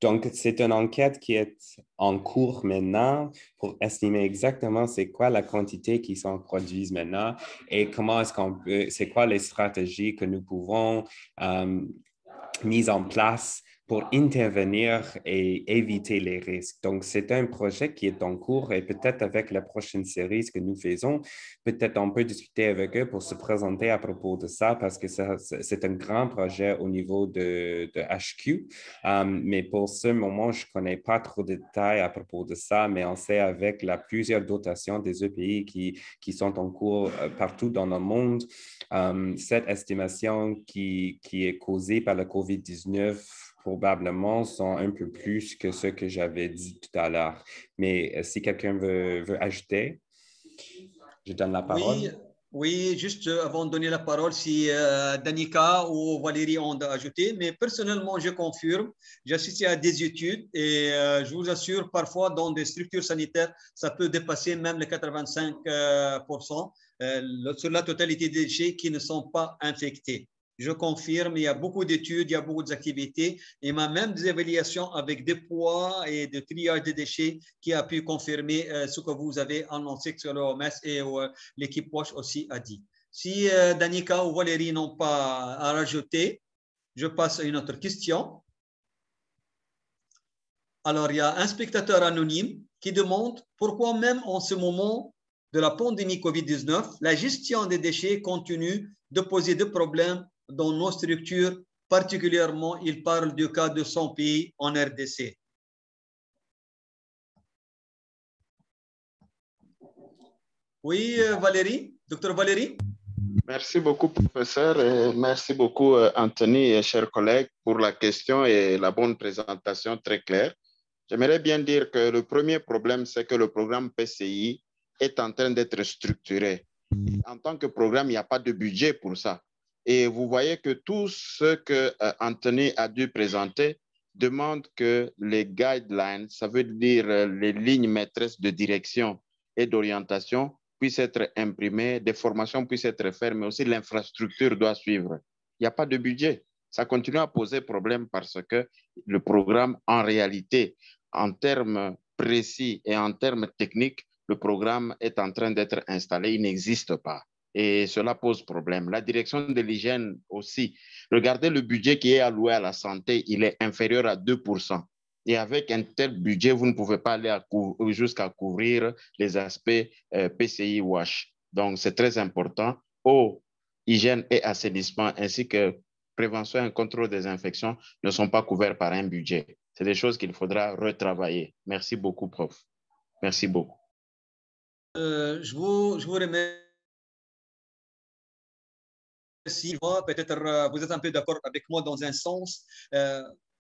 Donc, c'est une enquête qui est en cours maintenant pour estimer exactement c'est quoi la quantité qui sont produites maintenant et comment est-ce qu'on peut, c'est quoi les stratégies que nous pouvons mises en place pour intervenir et éviter les risques. Donc, c'est un projet qui est en cours et peut-être avec la prochaine série que nous faisons, peut-être on peut discuter avec eux pour se présenter à propos de ça parce que c'est un grand projet au niveau de HQ. Mais pour ce moment, je ne connais pas trop de détails à propos de ça, mais on sait avec plusieurs dotations des EPI qui sont en cours partout dans le monde, cette estimation qui est causée par le COVID-19 probablement sont un peu plus que ce que j'avais dit tout à l'heure. Mais si quelqu'un veut ajouter, je donne la parole. Oui, juste avant de donner la parole, si Danica ou Valérie ont ajouté, mais personnellement, je confirme, j'ai assisté à des études et je vous assure, parfois dans des structures sanitaires, ça peut dépasser même les 85% sur la totalité des déchets qui ne sont pas infectés. Je confirme, il y a beaucoup d'études, il y a beaucoup d'activités. Il y a même des évaluations avec des poids et de triage des déchets qui a pu confirmer ce que vous avez annoncé sur l'OMS et l'équipe WASH aussi a dit. Si Danica ou Valérie n'ont pas à rajouter, je passe à une autre question. Alors, il y a un spectateur anonyme qui demande pourquoi même en ce moment de la pandémie COVID-19, la gestion des déchets continue de poser des problèmes dans nos structures, particulièrement, il parle du cas de son pays en RDC. Oui, Valérie, docteur Valérie. Merci beaucoup, professeur, et merci beaucoup, Anthony et chers collègues, pour la question et la bonne présentation très claire. J'aimerais bien dire que le premier problème, c'est que le programme PCI est en train d'être structuré. En tant que programme, il n'y a pas de budget pour ça. Et vous voyez que tout ce que Anthony a dû présenter demande que les guidelines, ça veut dire les lignes maîtresses de direction et d'orientation, puissent être imprimées, des formations puissent être faites, mais aussi l'infrastructure doit suivre. Il n'y a pas de budget. Ça continue à poser problème parce que le programme, en réalité, en termes précis et en termes techniques, le programme est en train d'être installé, il n'existe pas. Et cela pose problème. La direction de l'hygiène aussi. Regardez le budget qui est alloué à la santé, il est inférieur à 2%. Et avec un tel budget, vous ne pouvez pas aller jusqu'à couvrir les aspects PCI WASH. Donc, c'est très important. Eau, hygiène et assainissement, ainsi que prévention et contrôle des infections ne sont pas couverts par un budget. C'est des choses qu'il faudra retravailler. Merci beaucoup, prof. Merci beaucoup. Je vous remercie. Peut-être vous êtes un peu d'accord avec moi dans un sens.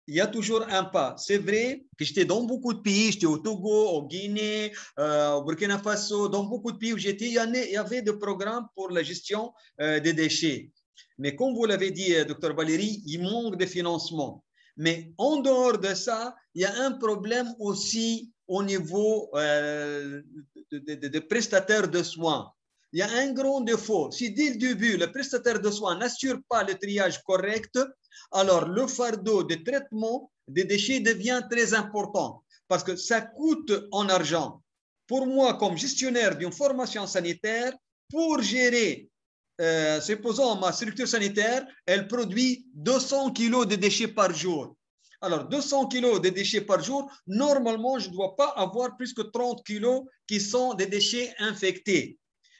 Il y a toujours un pas. C'est vrai que j'étais dans beaucoup de pays, j'étais au Togo, au Guinée, au Burkina Faso, dans beaucoup de pays où j'étais, il y avait des programmes pour la gestion des déchets. Mais comme vous l'avez dit, docteur Valérie, il manque de financement. Mais en dehors de ça, il y a un problème aussi au niveau des prestataires de soins. Il y a un grand défaut. Si dès le début, le prestataire de soins n'assure pas le triage correct, alors le fardeau de traitement des déchets devient très important parce que ça coûte en argent. Pour moi, comme gestionnaire d'une formation sanitaire, pour gérer, supposons ma structure sanitaire, elle produit 200 kilos de déchets par jour. Alors, 200 kilos de déchets par jour, normalement, je ne dois pas avoir plus que 30 kilos qui sont des déchets infectés.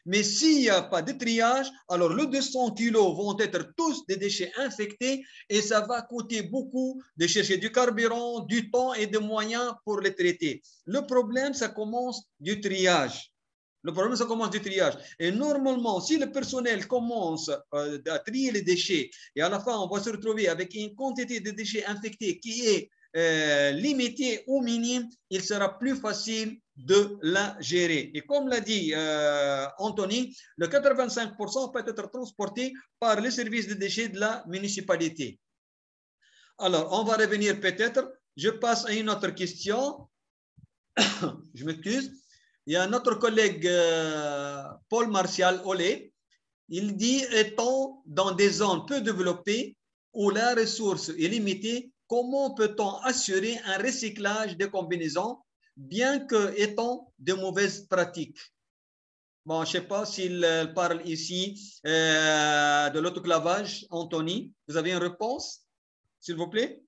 Mais s'il n'y a pas de triage, alors les 200 kilos vont être tous des déchets infectés et ça va coûter beaucoup de chercher du carburant, du temps et des moyens pour les traiter. Le problème, ça commence du triage. Le problème, ça commence du triage. Et normalement, si le personnel commence à trier les déchets et à la fin, on va se retrouver avec une quantité de déchets infectés qui est limitée au minimum, il sera plus facile de la gérer. Et comme l'a dit Anthony, le 85% peut être transporté par les services de déchets de la municipalité. Alors, on va revenir peut-être. Je passe à une autre question. Je m'excuse. Il y a notre collègue Paul Martial Olé. Il dit, étant dans des zones peu développées où la ressource est limitée, comment peut-on assurer un recyclage des combinaisons bien que étant de mauvaises pratiques? Bon, je ne sais pas s'il parle ici de l'autoclavage. Anthony, vous avez une réponse, s'il vous plaît?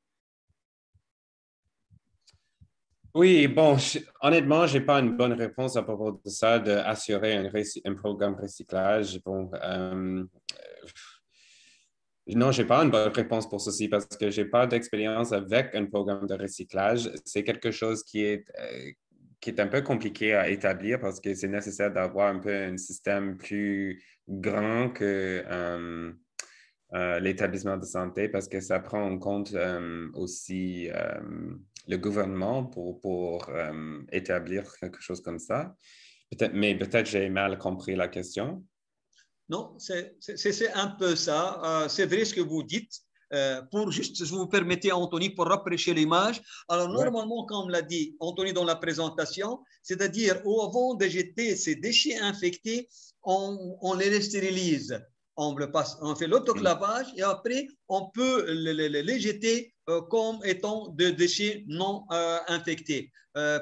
Oui, bon, honnêtement, je n'ai pas une bonne réponse à propos de ça, d'assurer un programme de recyclage. Bon, non, je n'ai pas une bonne réponse pour ceci parce que je n'ai pas d'expérience avec un programme de recyclage. C'est quelque chose qui est un peu compliqué à établir parce que c'est nécessaire d'avoir un peu un système plus grand que l'établissement de santé parce que ça prend en compte aussi le gouvernement pour établir quelque chose comme ça. Mais peut-être j'ai mal compris la question. Non, c'est un peu ça. C'est vrai ce que vous dites. Pour juste, si vous permettez, Anthony, pour rapprocher l'image. Alors, normalement, comme l'a dit Anthony dans la présentation, c'est-à-dire avant de jeter ces déchets infectés, on les stérilise. On fait l'autoclavage et après, on peut les jeter comme étant de déchets non infectés.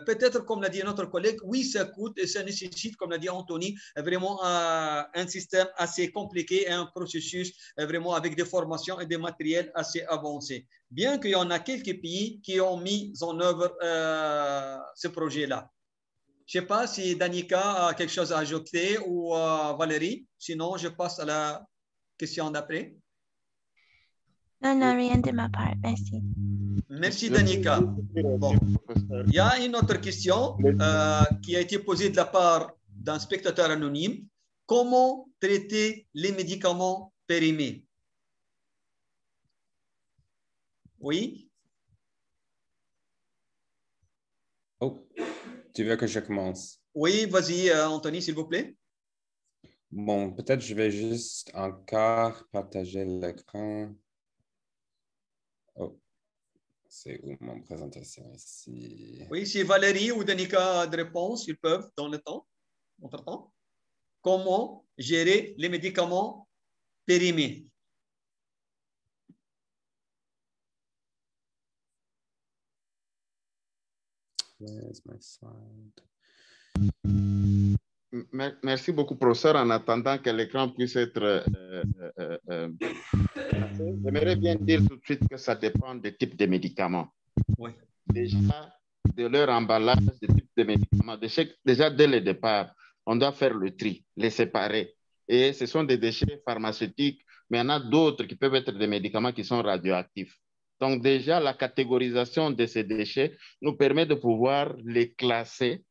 Peut-être, comme l'a dit notre collègue, oui, ça coûte et ça nécessite, comme l'a dit Anthony, vraiment un système assez compliqué et un processus vraiment avec des formations et des matériels assez avancés. Bien qu'il y en a quelques pays qui ont mis en œuvre ce projet-là. Je ne sais pas si Danica a quelque chose à ajouter ou Valérie. Sinon, je passe à la question d'après. Non, rien de ma part. Merci. Merci, Danica. Bon. Il y a une autre question qui a été posée de la part d'un spectateur anonyme. Comment traiter les médicaments périmés? Oui? Oh, tu veux que je commence? Oui, vas-y, Anthony, s'il vous plaît. Bon, peut-être je vais juste encore partager l'écran. Oh, c'est où mon présentation ici? Oui, si Valérie ou Danica a des réponses, ils peuvent dans le temps, entre-temps. Comment gérer les médicaments périmés? Where's my slide? Merci beaucoup, professeur. En attendant que l'écran puisse être j'aimerais bien dire tout de suite que ça dépend des types de médicaments. Oui. Déjà, de leur emballage, des types de médicaments. Déjà, dès le départ, on doit faire le tri, les séparer. Et ce sont des déchets pharmaceutiques, mais il y en a d'autres qui peuvent être des médicaments qui sont radioactifs. Donc déjà, la catégorisation de ces déchets nous permet de pouvoir les classer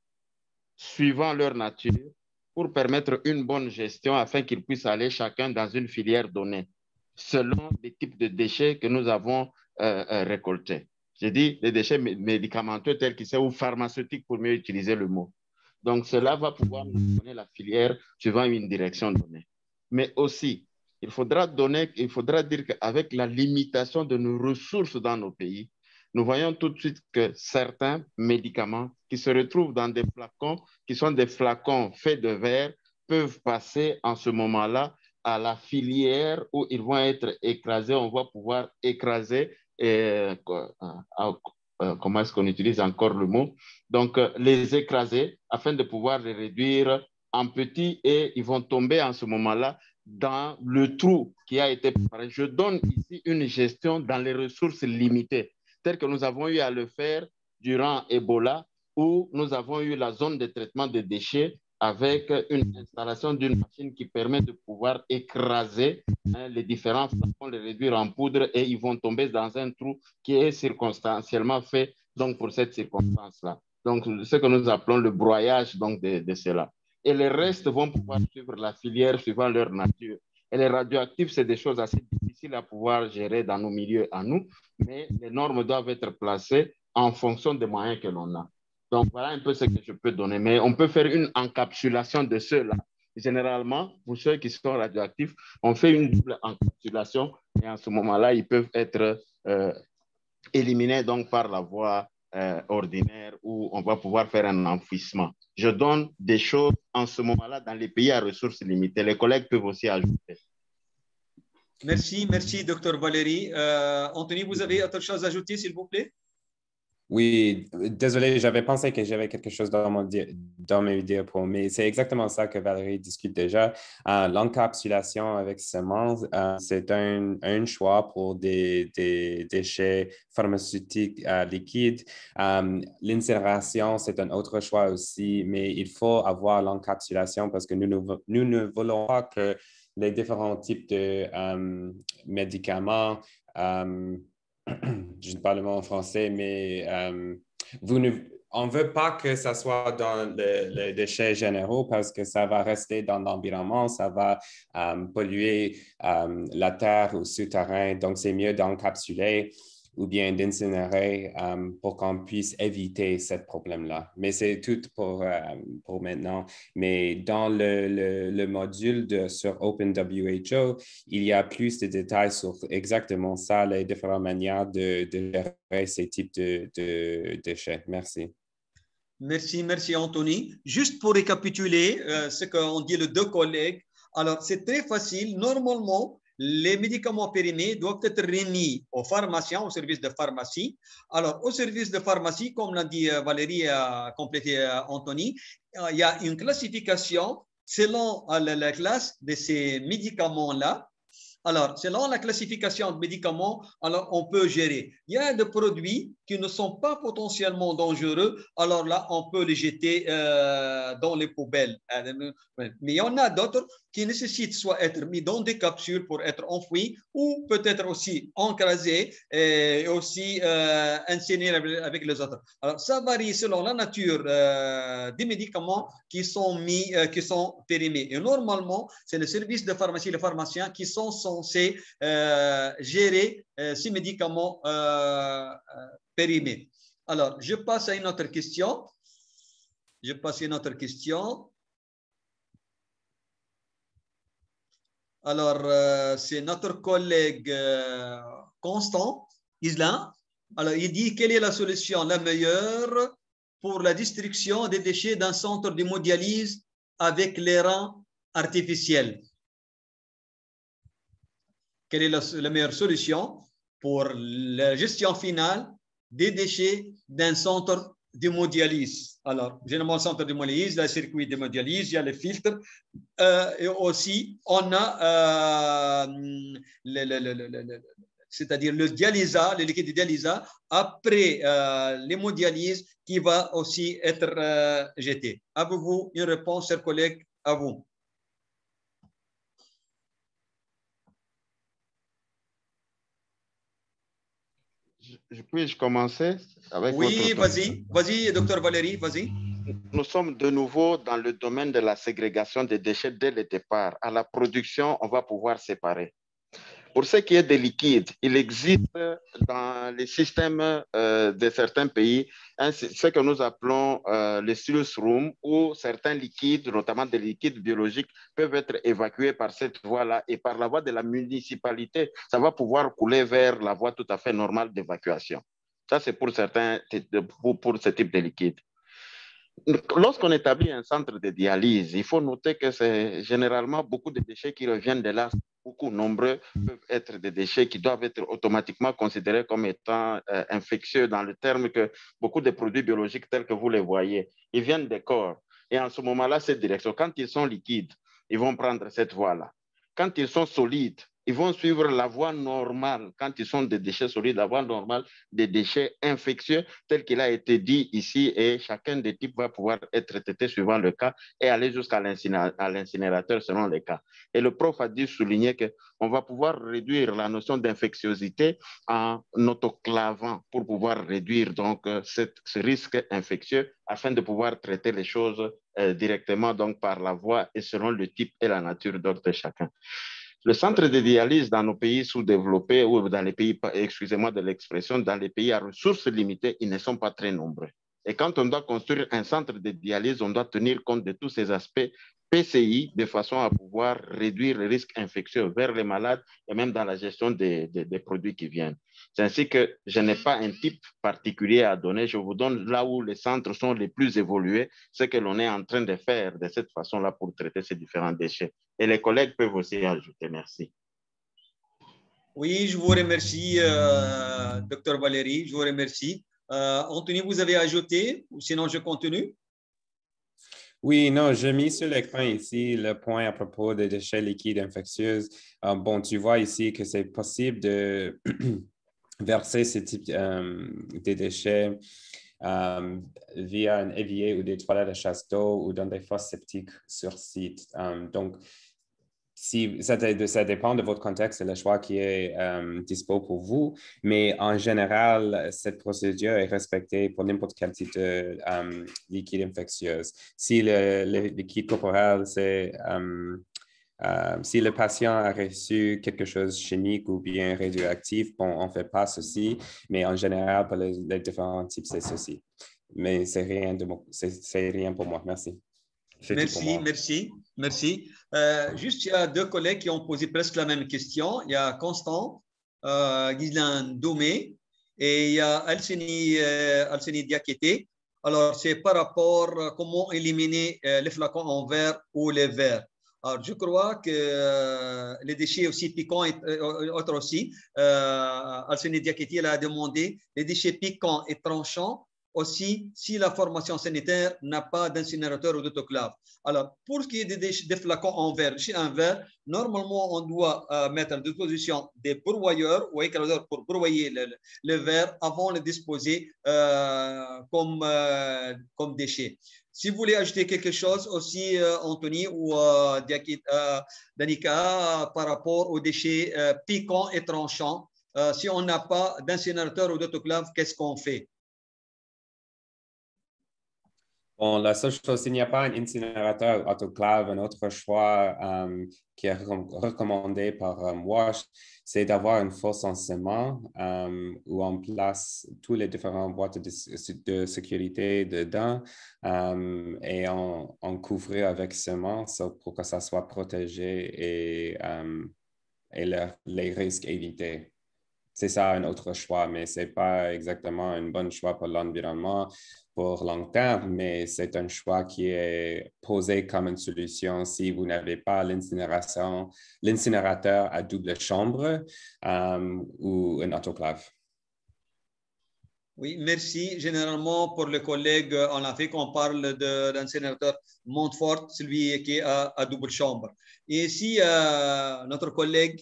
suivant leur nature pour permettre une bonne gestion afin qu'ils puissent aller chacun dans une filière donnée selon les types de déchets que nous avons récoltés. J'ai dit les déchets médicamenteux tels qu'ils sont ou pharmaceutiques pour mieux utiliser le mot. Donc, cela va pouvoir nous donner la filière suivant une direction donnée. Mais aussi, il faudra dire qu'avec la limitation de nos ressources dans nos pays, nous voyons tout de suite que certains médicaments qui se retrouvent dans des flacons, qui sont des flacons faits de verre, peuvent passer en ce moment-là à la filière où ils vont être écrasés. On va pouvoir écraser, comment est-ce qu'on utilise encore le mot? Donc, les écraser afin de pouvoir les réduire en petits et ils vont tomber en ce moment-là dans le trou qui a été préparé. Je donne ici une gestion dans les ressources limitées, telle que nous avons eu à le faire durant Ebola, où nous avons eu la zone de traitement des déchets avec une installation d'une machine qui permet de pouvoir écraser les différents flacons, les réduire en poudre et ils vont tomber dans un trou qui est circonstanciellement fait donc pour cette circonstance-là. Donc, ce que nous appelons le broyage donc, de cela. Et les restes vont pouvoir suivre la filière suivant leur nature. Et les radioactifs, c'est des choses assez difficiles à pouvoir gérer dans nos milieux à nous, mais les normes doivent être placées en fonction des moyens que l'on a. Donc, voilà un peu ce que je peux donner. Mais on peut faire une encapsulation de ceux-là. Généralement, pour ceux qui sont radioactifs, on fait une double encapsulation et en ce moment-là, ils peuvent être éliminés donc par la voie ordinaire où on va pouvoir faire un enfouissement. Je donne des choses en ce moment-là dans les pays à ressources limitées. Les collègues peuvent aussi ajouter. Merci, merci, Dr. Valérie. Anthony, vous avez autre chose à ajouter, s'il vous plaît? Oui, désolé, j'avais pensé que j'avais quelque chose dans mes diapos, mais c'est exactement ça que Valérie discute déjà. L'encapsulation avec semences, c'est un choix pour des déchets pharmaceutiques liquides. L'incinération, c'est un autre choix aussi, mais il faut avoir l'encapsulation parce que nous ne voulons pas que les différents types de médicaments je ne parle pas en français, mais on ne veut pas que ça soit dans les déchets généraux parce que ça va rester dans l'environnement, ça va polluer la terre ou souterrain. Donc, c'est mieux d'encapsuler ou bien d'incinérer pour qu'on puisse éviter ce problème-là. Mais c'est tout pour maintenant. Mais dans le module sur OpenWHO, il y a plus de détails sur exactement ça, les différentes manières de gérer ces types de déchets. Merci. Merci, merci Anthony. Juste pour récapituler ce qu'ont dit les deux collègues, alors c'est très facile. Normalement, les médicaments périmés doivent être remis aux pharmaciens, au service de pharmacie. Alors, au service de pharmacie, comme l'a dit Valérie, a complété Anthony, il y a une classification selon la classe de ces médicaments-là. Alors, selon la classification de médicaments, alors on peut gérer. Il y a des produits qui ne sont pas potentiellement dangereux, alors là, on peut les jeter dans les poubelles. Mais il y en a d'autres qui nécessitent soit être mis dans des capsules pour être enfouis ou peut-être aussi encrasés et aussi incinérés avec les autres. Alors, ça varie selon la nature des médicaments qui sont mis, qui sont périmés. Et normalement, c'est le service de pharmacie, les pharmaciens qui sont censés gérer ces médicaments périmés. Alors, je passe à une autre question. Alors, c'est notre collègue Constant Islin. Alors, il dit quelle est la solution la meilleure pour la destruction des déchets d'un centre d'hémodialyse avec les reins artificiels? Quelle est la meilleure solution pour la gestion finale des déchets d'un centre d'hémodialyse? Alors, généralement, le centre d'hémodialyse, le circuit d'hémodialyse, il y a les filtres. Et aussi, on a c'est-à-dire le dialysa, le liquide de dialysa, après l'hémodialyse qui va aussi être jeté. Avez-vous une réponse, chers collègues? À vous. Puis-je commencer avec Oui, votre... vas-y, docteur Valérie, vas-y. Nous sommes de nouveau dans le domaine de la ségrégation des déchets dès le départ. À la production, on va pouvoir séparer. Pour ce qui est des liquides, il existe dans les systèmes de certains pays ce que nous appelons les silus room, où certains liquides, notamment des liquides biologiques, peuvent être évacués par cette voie-là et par la voie de la municipalité, ça va pouvoir couler vers la voie tout à fait normale d'évacuation. Ça, c'est pour certains, pour ce type de liquide. Lorsqu'on établit un centre de dialyse, il faut noter que c'est généralement beaucoup de déchets qui reviennent de là. Beaucoup nombreux peuvent être des déchets qui doivent être automatiquement considérés comme étant infectieux dans le terme que beaucoup de produits biologiques tels que vous les voyez, ils viennent des corps. Et en ce moment-là, cette direction, quand ils sont liquides, ils vont prendre cette voie-là. Quand ils sont solides, ils vont suivre la voie normale, quand ils sont des déchets solides, la voie normale des déchets infectieux, tel qu'il a été dit ici, et chacun des types va pouvoir être traité suivant le cas et aller jusqu'à l'incinérateur selon les cas. Et le prof a dit, souligner qu'on va pouvoir réduire la notion d'infectiosité en autoclavant pour pouvoir réduire donc ce risque infectieux afin de pouvoir traiter les choses directement donc par la voie et selon le type et la nature d'ordre de chacun. Le centre de dialyse dans nos pays sous-développés ou dans les pays, excusez-moi de l'expression, dans les pays à ressources limitées, ils ne sont pas très nombreux. Et quand on doit construire un centre de dialyse, on doit tenir compte de tous ces aspects PCI de façon à pouvoir réduire le risque infectieux vers les malades et même dans la gestion des produits qui viennent. C'est ainsi que je n'ai pas un type particulier à donner. Je vous donne là où les centres sont les plus évolués, ce que l'on est en train de faire de cette façon-là pour traiter ces différents déchets. Et les collègues peuvent aussi ajouter. Merci. Oui, je vous remercie, docteur Valérie. Je vous remercie. Anthony, vous avez ajouté ou sinon je continue? Oui, non, j'ai mis sur l'écran ici le point à propos des déchets liquides infectieux. Bon, tu vois ici que c'est possible de verser ce type de déchets via un évier ou des toilettes à chasse d'eau ou dans des fosses septiques sur site. Donc, si, ça dépend de votre contexte et le choix qui est dispo pour vous, mais en général, cette procédure est respectée pour n'importe quel type de liquide infectieux. Si le liquide corporel, c'est si le patient a reçu quelque chose de chimique ou bien radioactif, bon, on ne fait pas ceci, mais en général, pour les différents types, c'est ceci. Mais c'est rien pour moi. Merci. Merci. Juste, il y a deux collègues qui ont posé presque la même question. Il y a Constant, Ghislain Doumé et il y a Alcini Diakité. Alors, c'est par rapport à comment éliminer les flacons en verre ou les verres. Alors, je crois que les déchets aussi piquants, autres aussi, Alcini Diakité a demandé les déchets piquants et tranchants aussi si la formation sanitaire n'a pas d'incinérateur ou d'autoclave. Alors, pour ce qui est des flacons en verre, chez un verre, normalement, on doit mettre à disposition des broyeurs ou écraseurs pour broyer le verre avant de le disposer comme déchet. Si vous voulez ajouter quelque chose aussi, Anthony ou Danica, par rapport aux déchets piquants et tranchants, si on n'a pas d'incinérateur ou d'autoclave, qu'est-ce qu'on fait? Bon, la seule chose, s'il n'y a pas un incinérateur autoclave, un autre choix qui est recommandé par WASH, c'est d'avoir une fosse en ciment où on place tous les différentes boîtes de sécurité dedans et on couvre avec ciment pour que ça soit protégé et les risques évités. C'est ça un autre choix, mais ce n'est pas exactement un bon choix pour l'environnement pour long terme, mais c'est un choix qui est posé comme une solution si vous n'avez pas l'incinérateur à double chambre ou une autoclave. Oui, merci. Généralement, pour les collègues en Afrique, on parle d'incinérateur Montfort, celui qui est à double chambre. Et ici, notre collègue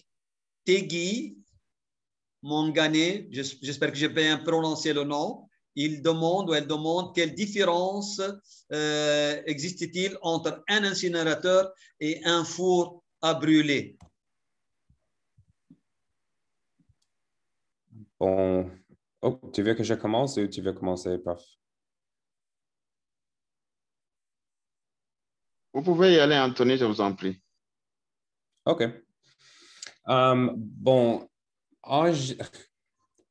Tegui Mangane, j'espère que j'ai bien prononcé le nom, elle demande quelle différence existe-t-il entre un incinérateur et un four à brûler? Bon, tu veux que je commence ou tu veux commencer, Prof? Vous pouvez y aller, Anthony, je vous en prie. OK. Bon,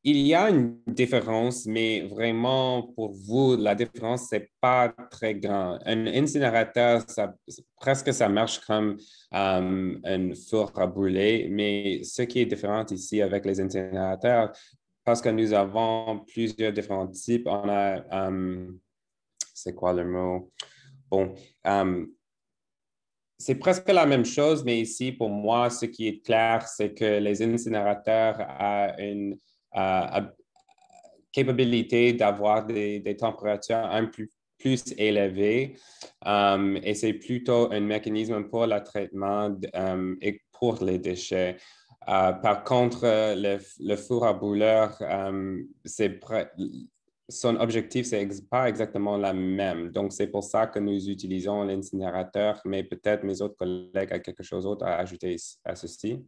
il y a une différence, mais vraiment, pour vous, la différence, ce n'est pas très grand. Un incinérateur, presque ça marche comme un four à brûler, mais ce qui est différent ici avec les incinérateurs, parce que nous avons plusieurs différents types, on a, c'est quoi le mot? Bon, c'est presque la même chose, mais ici, pour moi, ce qui est clair, c'est que les incinérateurs ont une capacité d'avoir des températures un peu plus élevées et c'est plutôt un mécanisme pour le traitement et pour les déchets. Par contre, le four à brûleur, son objectif, ce n'est pas exactement la même. Donc, c'est pour ça que nous utilisons l'incinérateur, mais peut-être mes autres collègues ont quelque chose d'autre à ajouter à ceci.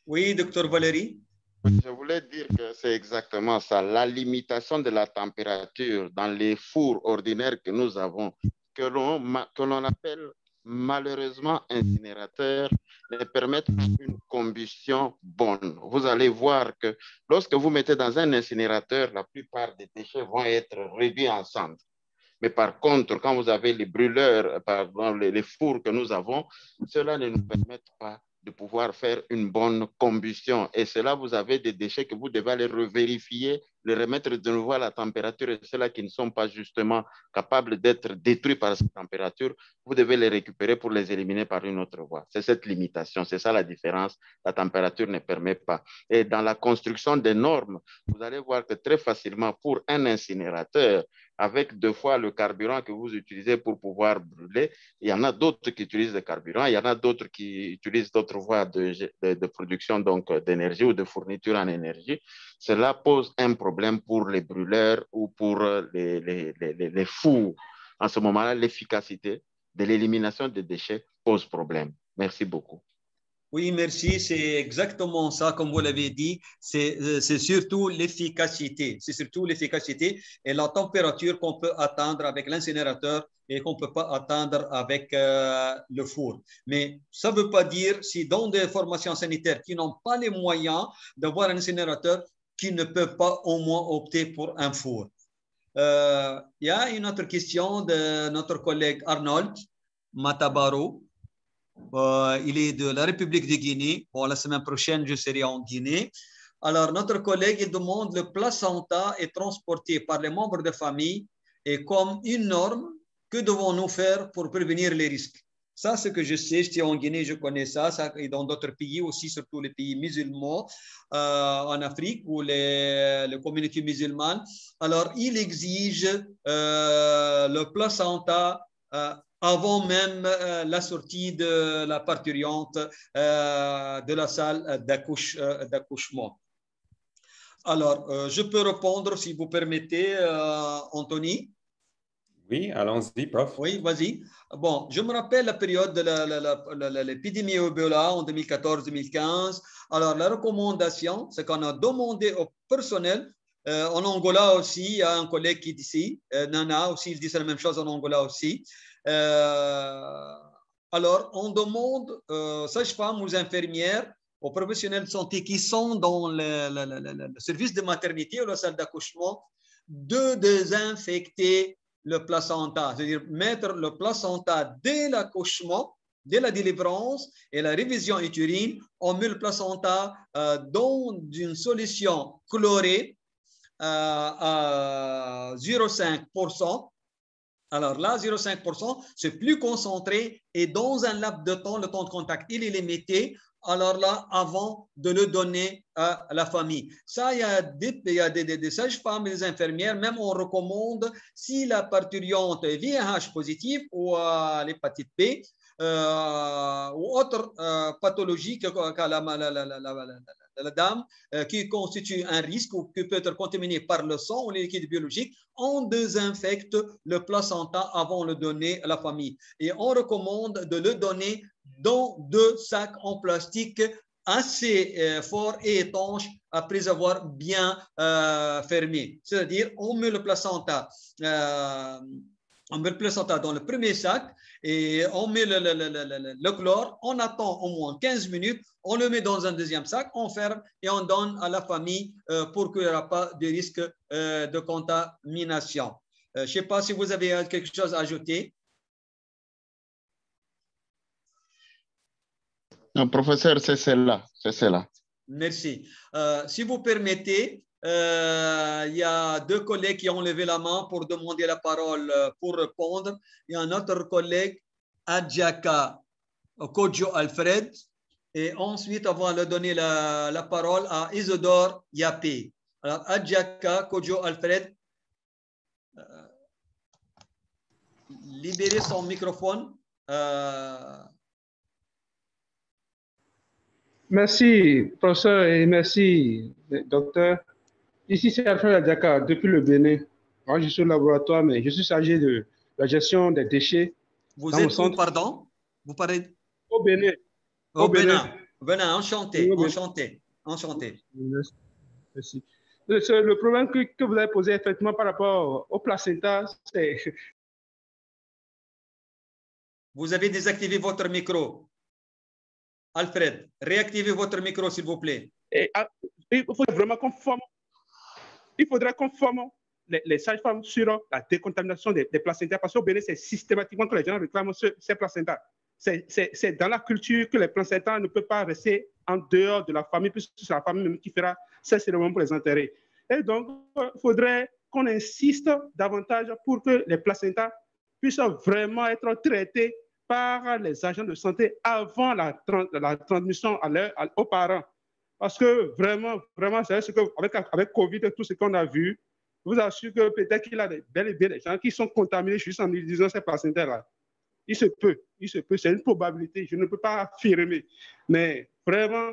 Oui, docteur Valérie. Je voulais dire que c'est exactement ça. La limitation de la température dans les fours ordinaires que nous avons, que l'on appelle malheureusement incinérateurs, ne permettent pas une combustion bonne. Vous allez voir que lorsque vous mettez dans un incinérateur, la plupart des déchets vont être réduits en cendres. Mais par contre, quand vous avez les brûleurs, pardon, les fours que nous avons, cela ne nous permet pas de pouvoir faire une bonne combustion. Et cela, vous avez des déchets que vous devez aller revérifier, les remettre de nouveau à la température. Et ceux-là qui ne sont pas justement capables d'être détruits par cette température, vous devez les récupérer pour les éliminer par une autre voie. C'est cette limitation, c'est ça la différence. La température ne permet pas. Et dans la construction des normes, vous allez voir que très facilement, pour un incinérateur, avec 2 fois le carburant que vous utilisez pour pouvoir brûler, il y en a d'autres qui utilisent le carburant, il y en a d'autres qui utilisent d'autres voies de production d'énergie ou de fourniture en énergie. Cela pose un problème pour les brûleurs ou pour les fours. En ce moment-là, l'efficacité de l'élimination des déchets pose problème. Merci beaucoup. Oui, merci. C'est exactement ça, comme vous l'avez dit. C'est surtout l'efficacité. C'est surtout l'efficacité et la température qu'on peut atteindre avec l'incinérateur et qu'on ne peut pas atteindre avec le four. Mais ça ne veut pas dire si dans des formations sanitaires qui n'ont pas les moyens d'avoir un incinérateur, qui ne peuvent pas au moins opter pour un four. Il y a une autre question de notre collègue Arnold Matabaro. Il est de la République de Guinée. Bon, la semaine prochaine, je serai en Guinée. Alors, notre collègue il demande le placenta est transporté par les membres de famille et comme une norme, que devons-nous faire pour prévenir les risques? Ça, ce que je sais, j'étais en Guinée, je connais ça, et dans d'autres pays aussi, surtout les pays musulmans en Afrique ou les communautés musulmanes. Alors, il exige le placenta avant même la sortie de la parturiente de la salle d'accouchement. Alors, je peux répondre si vous permettez, Anthony. Oui, allons-y, prof. Oui, vas-y. Bon, je me rappelle la période de l'épidémie Ebola en 2014-2015. Alors, la recommandation, c'est qu'on a demandé au personnel, en Angola aussi, il y a un collègue qui est ici, Nana aussi, il dit la même chose en Angola aussi. Alors, on demande aux sages-femmes, aux infirmières, aux professionnels de santé qui sont dans le service de maternité ou la salle d'accouchement de désinfecter le placenta, c'est-à-dire mettre le placenta dès l'accouchement, dès la délivrance et la révision utérine, on met le placenta dans une solution chlorée à 0,5%. Alors là, 0,5%, c'est plus concentré et dans un laps de temps, le temps de contact, il est limité. Alors là, avant de le donner à la famille. Ça, il y a des sages-femmes et des infirmières, même on recommande si la parturiente est VIH positive ou à l'hépatite B ou autre pathologie que la dame qui constitue un risque ou qui peut être contaminée par le sang ou les liquides biologiques, on désinfecte le placenta avant de le donner à la famille. Et on recommande de le donner dans 2 sacs en plastique assez forts et étanches après avoir bien fermé. C'est-à-dire, on met le placenta dans le premier sac et on met le chlore, on attend au moins 15 minutes, on le met dans un deuxième sac, on ferme et on donne à la famille pour qu'il n'y aura pas de risque de contamination. Je ne sais pas si vous avez quelque chose à ajouter. Non, professeur, c'est celle-là. Merci. Si vous permettez, il y a 2 collègues qui ont levé la main pour demander la parole pour répondre. Il y a un autre collègue, Adjaka Kodjo Alfred. Et ensuite, on va donner la parole à Isidore Yapé. Alors, Adjaka Kodjo Alfred, libérez son microphone. Merci, professeur, et merci, docteur. Ici, c'est Alfred Adjaka, depuis le Bénin. Moi, je suis au laboratoire, mais je suis chargé de la gestion des déchets. Vous êtes où, pardon? Vous parlez? Au Bénin. Au Bénin. Bénin, enchanté, Oui, enchanté, enchanté. Merci. Le problème que vous avez posé effectivement par rapport au placenta, c'est... Vous avez désactivé votre micro. Alfred, réactivez votre micro, s'il vous plaît. Il faudrait vraiment qu'on forme les sages-femmes sur la décontamination des placentas, parce qu'au Bénin, c'est systématiquement que les gens réclament ces placentas. C'est dans la culture que les placentas ne peuvent pas rester en dehors de la famille, puisque c'est la famille même qui fera ces cérémonies pour les enterrer. Et donc, il faudrait qu'on insiste davantage pour que les placentas puissent vraiment être traités par les agents de santé avant la transmission aux parents. Parce que vraiment, c'est ce que, avec Covid et tout ce qu'on a vu, je vous assure que peut-être qu'il y a bel et bien des gens qui sont contaminés juste en utilisant ces placentas-là. Il se peut, c'est une probabilité, je ne peux pas affirmer. Mais vraiment,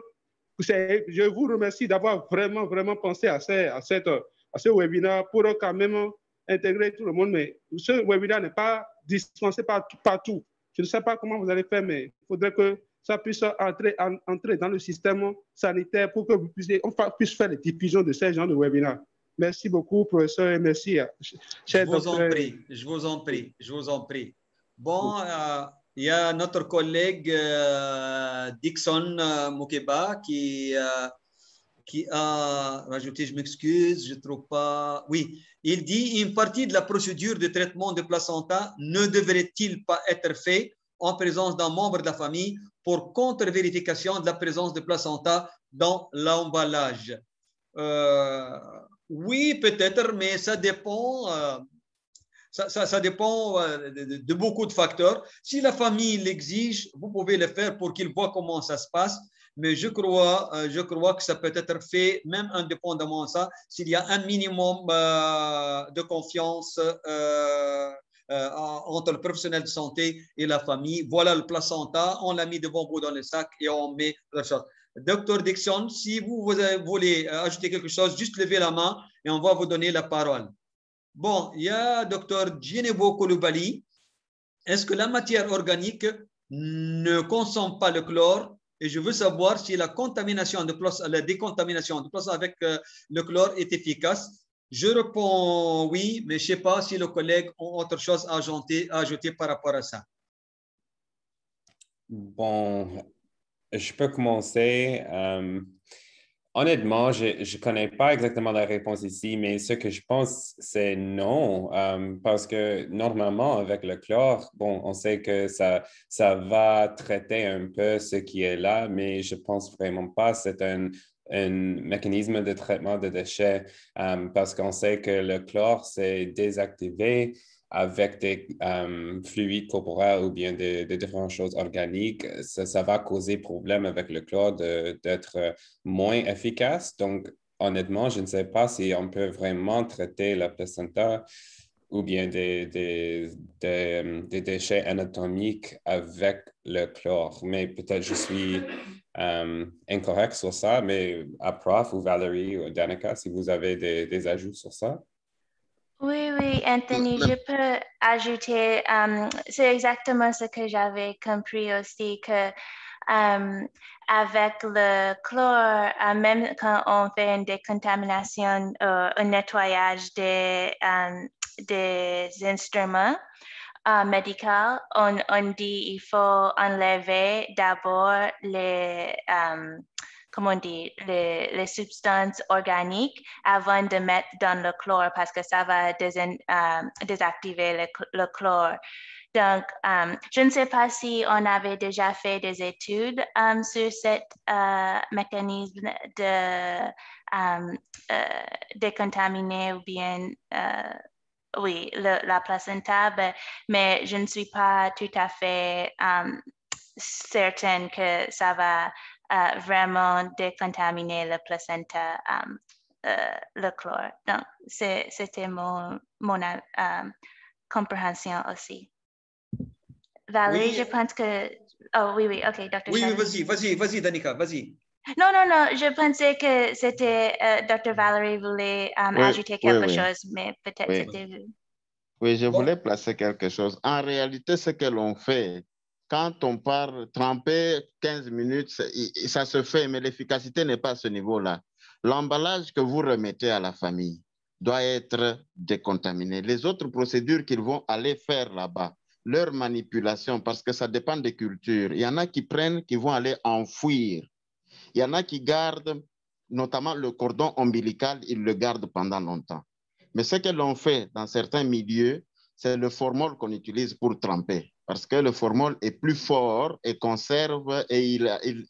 je vous remercie d'avoir vraiment pensé à ce webinaire pour quand même intégrer tout le monde. Mais ce webinaire n'est pas dispensé partout. Je ne sais pas comment vous allez faire, mais il faudrait que ça puisse entrer dans le système sanitaire pour que on puisse faire les diffusions de ces genres de webinaires. Merci beaucoup, professeur, et merci. Je vous en prie. Bon, il y a notre collègue Dixon Mokeba qui a rajouté, je m'excuse, je ne trouve pas. Oui, il dit une partie de la procédure de traitement de placenta ne devrait-il pas être fait en présence d'un membre de la famille pour contre-vérification de la présence de placenta dans l'emballage? Oui, peut-être, mais ça dépend. Ça dépend de beaucoup de facteurs. Si la famille l'exige, vous pouvez le faire pour qu'il voit comment ça se passe. Mais je crois que ça peut être fait même indépendamment de ça, s'il y a un minimum de confiance entre le professionnel de santé et la famille. Voilà le placenta, on l'a mis devant vous dans le sac et on met la chose. Docteur Dixon, si vous voulez ajouter quelque chose, juste levez la main et on va vous donner la parole. Bon, il y a Dr Djenebo Koulibaly. Est-ce que la matière organique ne consomme pas le chlore? Et je veux savoir si la décontamination de plasma avec le chlore est efficace. Je réponds oui, mais je ne sais pas si les collègues ont autre chose à ajouter par rapport à ça. Bon, je peux commencer. Honnêtement, je ne connais pas exactement la réponse ici, mais ce que je pense, c'est non, parce que normalement, avec le chlore, bon, on sait que ça va traiter un peu ce qui est là, mais je ne pense vraiment pas que c'est un mécanisme de traitement de déchets, parce qu'on sait que le chlore, c'est désactivé avec des fluides corporels ou bien des différentes choses organiques, ça va causer problème avec le chlore d'être moins efficace. Donc, honnêtement, je ne sais pas si on peut vraiment traiter la placenta ou bien des déchets anatomiques avec le chlore. Mais peut-être je suis incorrect sur ça, mais à Prof ou Valérie ou Danica, si vous avez des ajouts sur ça. Oui, Anthony, je peux ajouter, c'est exactement ce que j'avais compris aussi, que avec le chlore, même quand on fait une décontamination, un nettoyage des instruments médicaux, on dit il faut enlever d'abord les substances organiques avant de mettre dans le chlore parce que ça va désactiver le chlore. Donc, je ne sais pas si on avait déjà fait des études sur ce mécanisme de décontaminer ou bien, oui, la placenta, mais je ne suis pas tout à fait certaine que ça va vraiment décontaminer le placenta, le chlore. Donc, c'était mon compréhension aussi. Valérie, oui. je pense que... Oh, oui, OK, Dr. Oui, vas-y, Danica, vas-y. Non, je pensais que c'était Dr. Valérie voulait ajouter quelque chose, mais peut-être c'était vous. Oui, je voulais placer quelque chose. En réalité, ce que l'on fait, quand on part tremper 15 minutes, ça se fait, mais l'efficacité n'est pas à ce niveau-là. L'emballage que vous remettez à la famille doit être décontaminé. Les autres procédures qu'ils vont aller faire là-bas, leur manipulation, parce que ça dépend des cultures. Il y en a qui prennent, qui vont aller enfouir. Il y en a qui gardent, notamment le cordon ombilical, ils le gardent pendant longtemps. Mais ce que l'on fait dans certains milieux, c'est le formol qu'on utilise pour tremper. Parce que le formol est plus fort et conserve et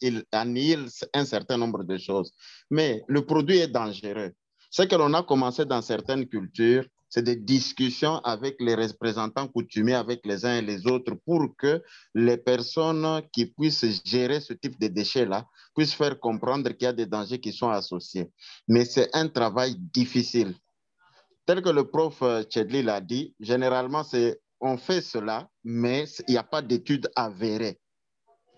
il annihile un certain nombre de choses. Mais le produit est dangereux. Ce que l'on a commencé dans certaines cultures, c'est des discussions avec les représentants coutumiers, avec les uns et les autres, pour que les personnes qui puissent gérer ce type de déchets-là puissent faire comprendre qu'il y a des dangers qui sont associés. Mais c'est un travail difficile. Tel que le prof Chedli l'a dit, généralement, on fait cela, mais il n'y a pas d'études avérées.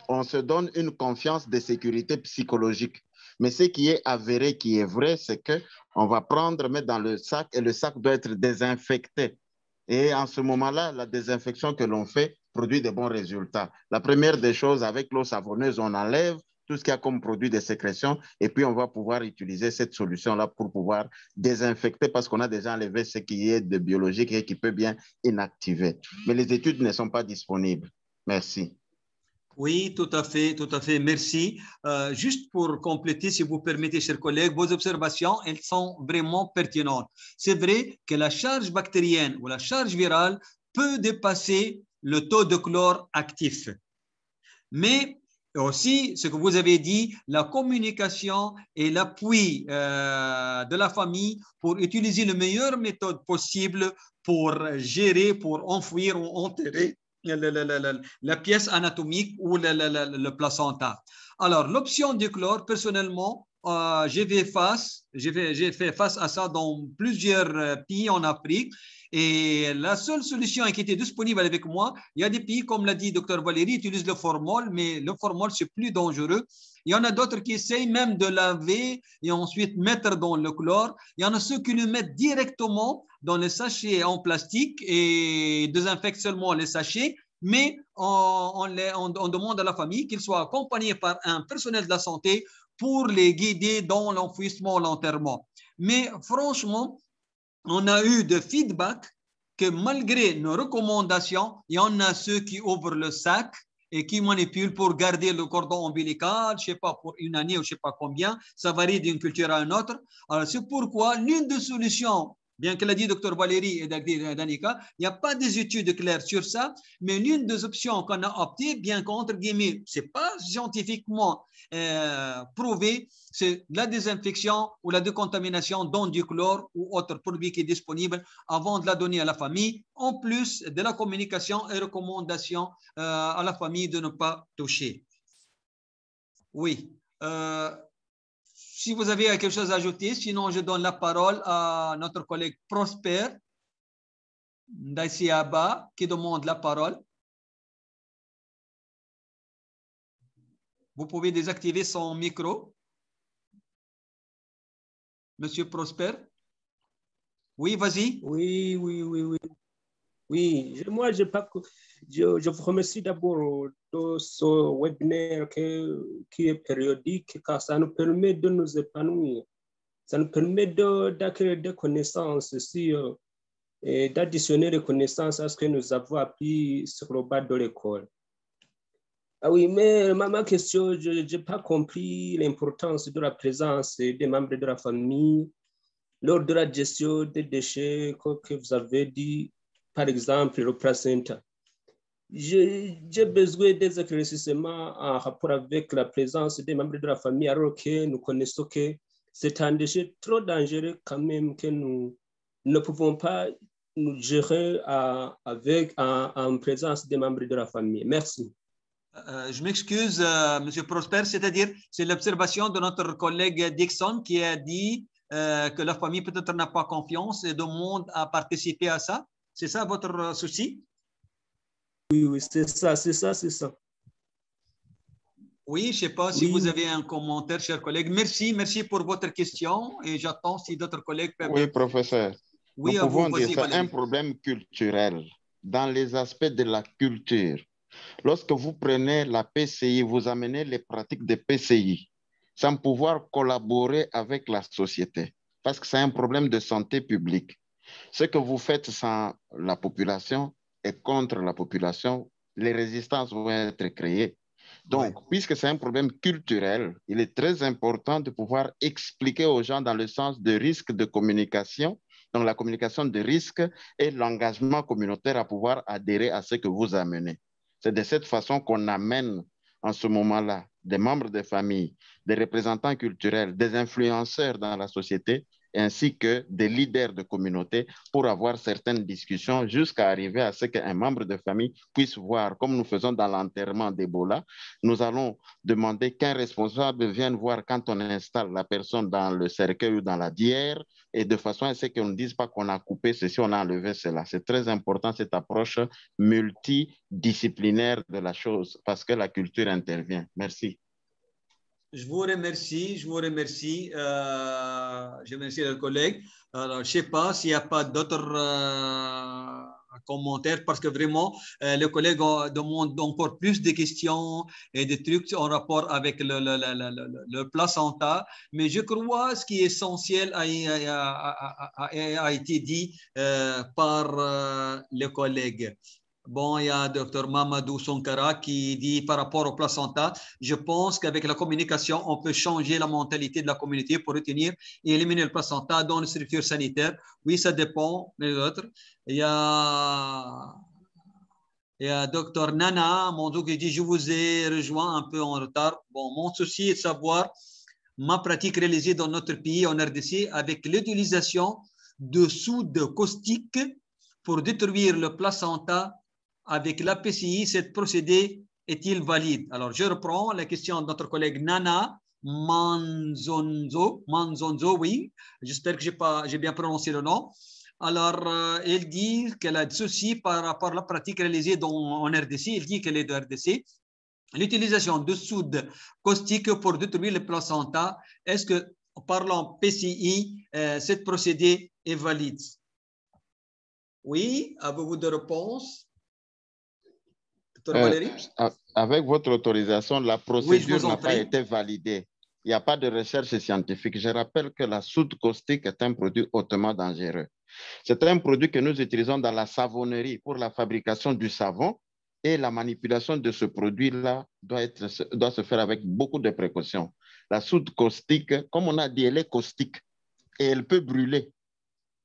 On se donne une confiance de sécurité psychologique. Mais ce qui est avéré, qui est vrai, c'est qu'on va prendre, mettre dans le sac et le sac doit être désinfecté. Et en ce moment-là, la désinfection que l'on fait produit de bons résultats. La première des choses, avec l'eau savonneuse, on enlève tout ce qu'il y a comme produit de sécrétion et puis on va pouvoir utiliser cette solution-là pour pouvoir désinfecter parce qu'on a déjà enlevé ce qui est de biologique et qui peut bien inactiver. Mais les études ne sont pas disponibles. Merci. Oui, tout à fait, merci. Juste pour compléter, si vous permettez, chers collègues, vos observations, elles sont vraiment pertinentes. C'est vrai que la charge bactérienne ou la charge virale peut dépasser le taux de chlore actif. Mais Et aussi, ce que vous avez dit, la communication et l'appui de la famille pour utiliser la meilleure méthode possible pour gérer, pour enfouir ou enterrer la pièce anatomique ou le placenta. Alors, l'option du chlore, personnellement, j'ai fait face à ça dans plusieurs pays en Afrique. Et la seule solution qui était disponible avec moi, il y a des pays, comme l'a dit Dr Valérie, utilisent le formol, mais le formol, c'est plus dangereux. Il y en a d'autres qui essayent même de laver et ensuite mettre dans le chlore. Il y en a ceux qui le mettent directement dans les sachets en plastique et désinfectent seulement les sachets. Mais on demande à la famille qu'ils soient accompagnés par un personnel de la santé pour les guider dans l'enfouissement, l'enterrement. Mais franchement, on a eu de feedback que malgré nos recommandations, il y en a ceux qui ouvrent le sac et qui manipulent pour garder le cordon ombilical, je ne sais pas, pour une année ou je ne sais pas combien. Ça varie d'une culture à une autre. Alors, c'est pourquoi l'une des solutions, bien que l'a dit Dr Valérie et Danica, il n'y a pas des études claires sur ça, mais l'une des options qu'on a optées, bien qu'entre guillemets, ce n'est pas scientifiquement prouvé, c'est la désinfection ou la décontamination dans du chlore ou autre produit qui est disponible avant de la donner à la famille, en plus de la communication et recommandation à la famille de ne pas toucher. Oui. Si vous avez quelque chose à ajouter, sinon je donne la parole à notre collègue Prosper d'Aïsiaba qui demande la parole. Vous pouvez désactiver son micro. Monsieur Prosper. Oui, vas-y. Oui. Oui, moi, je vous remercie d'abord de ce webinaire qui est périodique, car ça nous permet de nous épanouir. Ça nous permet d'acquérir des connaissances et d'additionner les connaissances à ce que nous avons appris sur le bas de l'école. Ah oui, mais ma question, je n'ai pas compris l'importance de la présence des membres de la famille lors de la gestion des déchets que vous avez dit, par exemple, le placenta. J'ai besoin des éclaircissements en rapport avec la présence des membres de la famille, alors que nous connaissons que c'est un déchet trop dangereux quand même que nous ne pouvons pas nous gérer en présence des membres de la famille. Merci. Je m'excuse, Monsieur Prosper, c'est-à-dire c'est l'observation de notre collègue Dixon qui a dit que la famille peut-être n'a pas confiance et demande à participer à ça. C'est ça votre souci? Oui, c'est ça. Oui, je ne sais pas si vous avez un commentaire, chers collègues. Merci pour votre question et j'attends si d'autres collègues peuvent... Oui, professeur. Oui, nous pouvons dire que c'est un Valérie. problème culturel dans les aspects de la culture. Lorsque vous prenez la PCI, vous amenez les pratiques de PCI sans pouvoir collaborer avec la société parce que c'est un problème de santé publique. Ce que vous faites sans la population et contre la population, les résistances vont être créées. Donc, puisque c'est un problème culturel, il est très important de pouvoir expliquer aux gens dans le sens de risque de communication, donc la communication de risque et l'engagement communautaire à pouvoir adhérer à ce que vous amenez. C'est de cette façon qu'on amène en ce moment-là des membres de famille, des représentants culturels, des influenceurs dans la société, ainsi que des leaders de communauté pour avoir certaines discussions jusqu'à arriver à ce qu'un membre de famille puisse voir, comme nous faisons dans l'enterrement d'Ebola, nous allons demander qu'un responsable vienne voir quand on installe la personne dans le cercueil ou dans la dière, et de façon à ce qu'on ne dise pas qu'on a coupé ceci, on a enlevé cela. C'est très important cette approche multidisciplinaire de la chose parce que la culture intervient. Merci. Je vous remercie. Je remercie le collègue. Alors, je ne sais pas s'il n'y a pas d'autres commentaires parce que vraiment, le collègue demande encore plus de questions et des trucs en rapport avec le placenta. Mais je crois que ce qui est essentiel a été dit par le collègue. Bon, il y a Dr Mamadou Sonkara qui dit par rapport au placenta, je pense qu'avec la communication, on peut changer la mentalité de la communauté pour retenir et éliminer le placenta dans les structures sanitaires. Oui, ça dépend des autres. Il y a Et Dr Nana, mon docteur dit, je vous ai rejoint un peu en retard. Bon, mon souci est de savoir ma pratique réalisée dans notre pays, en RDC, avec l'utilisation de soude caustique pour détruire le placenta avec la PCI. Cet procédé est-il valide? Alors, je reprends la question de notre collègue Nana Manzonzo, oui. J'espère que j'ai bien prononcé le nom. Alors, elle dit qu'elle a des soucis par rapport à la pratique réalisée en RDC. Elle dit qu'elle est de RDC. L'utilisation de soude caustique pour détruire le placenta, est-ce que, parlant PCI, ce procédé est valide? Oui, avez-vous de réponse? Dr Valérie? Avec votre autorisation, la procédure n'a pas été validée. Il n'y a pas de recherche scientifique. Je rappelle que la soude caustique est un produit hautement dangereux. C'est un produit que nous utilisons dans la savonnerie pour la fabrication du savon. Et la manipulation de ce produit-là doit se faire avec beaucoup de précautions. La soude caustique, comme on a dit, elle est caustique et elle peut brûler.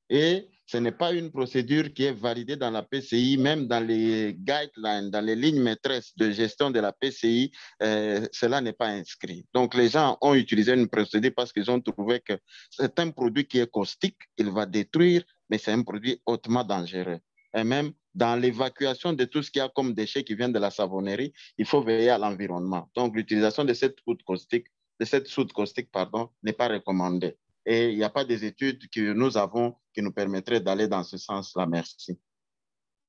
Et ce n'est pas une procédure qui est validée dans la PCI, même dans les guidelines, dans les lignes maîtresses de gestion de la PCI, cela n'est pas inscrit. Donc, les gens ont utilisé une procédure parce qu'ils ont trouvé que c'est un produit qui est caustique, il va détruire, mais c'est un produit hautement dangereux. Et même dans l'évacuation de tout ce qu'il y a comme déchets qui viennent de la savonnerie, il faut veiller à l'environnement. Donc, l'utilisation de cette soude caustique, n'est pas recommandée. Et il n'y a pas des études que nous avons qui nous permettraient d'aller dans ce sens-là. Merci.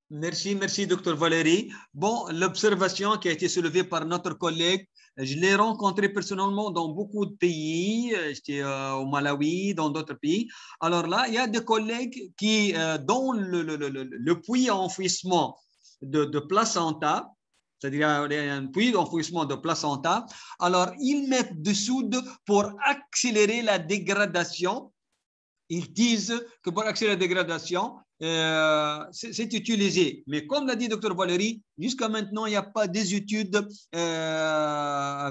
Merci, Dr Valérie. Bon, l'observation qui a été soulevée par notre collègue, je l'ai rencontré personnellement dans beaucoup de pays, j'étais au Malawi, dans d'autres pays. Alors là, il y a des collègues qui, dans le puits à enfouissement de placenta, c'est-à-dire un puits d'enfouissement de placenta, alors ils mettent de soude pour accélérer la dégradation. Ils disent que pour accélérer la dégradation, c'est utilisé. Mais comme l'a dit Dr Valérie, jusqu'à maintenant, il n'y a pas des études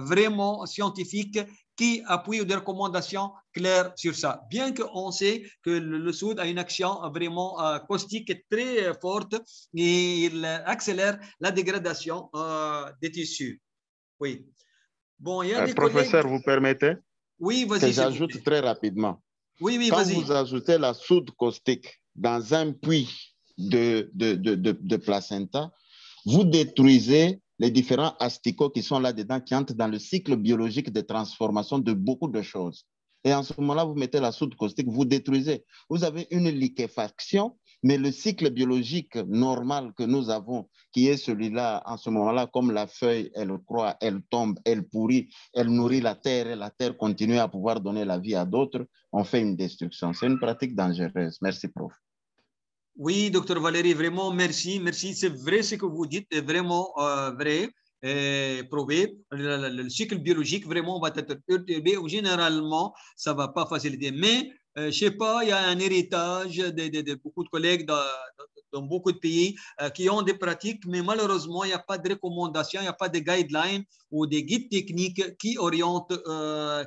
vraiment scientifiques qui appuient des recommandations claires sur ça. Bien qu'on sait que le soude a une action vraiment caustique très forte et il accélère la dégradation des tissus. Oui. Bon, il y a des professeur, collègues... vous permettez? Oui, vas-y. Que j'ajoute très rapidement. Oui, quand vas-y. vous ajoutez la soude caustique dans un puits de placenta, vous détruisez les différents asticots qui sont là-dedans, qui entrent dans le cycle biologique de transformation de beaucoup de choses. Et en ce moment-là, vous mettez la soude caustique, vous détruisez. Vous avez une liquéfaction, mais le cycle biologique normal que nous avons, qui est celui-là, en ce moment-là, comme la feuille, elle croît, elle tombe, elle pourrit, elle nourrit la terre, et la terre continue à pouvoir donner la vie à d'autres, on fait une destruction. C'est une pratique dangereuse. Merci, prof. Oui, docteur Valérie, vraiment, merci. Merci, c'est vrai ce que vous dites, est vraiment vrai, prouvé. Le cycle biologique, vraiment, va être perturbé. Généralement, ça ne va pas faciliter. Mais, je ne sais pas, il y a un héritage de beaucoup de collègues dans beaucoup de pays qui ont des pratiques, mais malheureusement, il n'y a pas de recommandations, il n'y a pas de guidelines ou des guides techniques qui orientent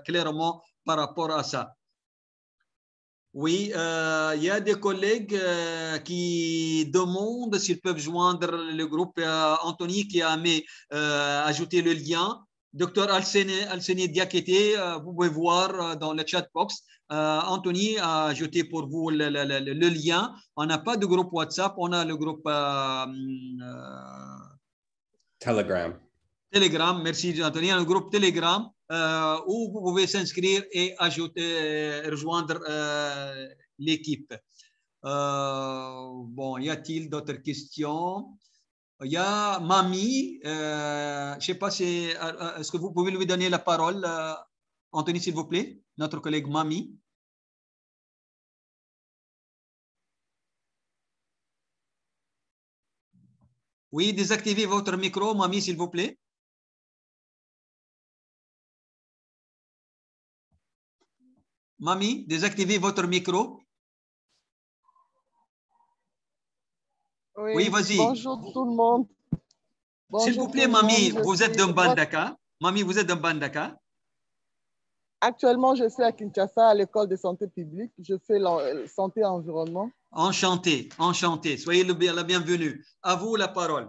clairement par rapport à ça. Oui, il y a des collègues qui demandent s'ils peuvent joindre le groupe. Anthony qui a ajouté le lien. Docteur Alseni Diakité, vous pouvez voir dans le chat box. Anthony a ajouté pour vous le lien. On n'a pas de groupe WhatsApp, on a le groupe Telegram. Telegram, merci Anthony, un groupe Telegram où vous pouvez s'inscrire et rejoindre l'équipe. Bon, y a-t-il d'autres questions? Il y a Mami, je ne sais pas si, est-ce que vous pouvez lui donner la parole, Anthony, s'il vous plaît, notre collègue Mami. Oui, désactivez votre micro, Mami, s'il vous plaît. Mami, désactivez votre micro. Oui, vas-y. Bonjour tout le monde. S'il vous plaît, Mami, vous êtes de Mbandaka. Mami, vous êtes de Mbandaka. Actuellement, je suis à Kinshasa, à l'école de santé publique. Je fais la santé et environnement. Enchanté, enchanté. Soyez la bienvenue. À vous la parole.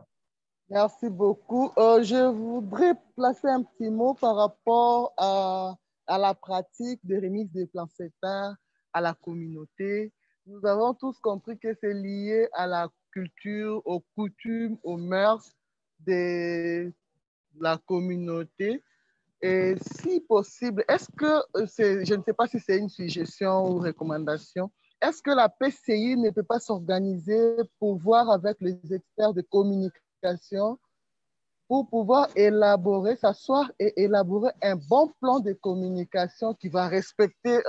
Merci beaucoup. Je voudrais placer un petit mot par rapport à la pratique de remise des placentas à la communauté. Nous avons tous compris que c'est lié à la culture, aux coutumes, aux mœurs de la communauté. Et si possible, est-ce que, je ne sais pas si c'est une suggestion ou recommandation, est-ce que la PCI ne peut pas s'organiser pour voir avec les experts de communication pour pouvoir élaborer, s'asseoir et élaborer un bon plan de communication qui va respecter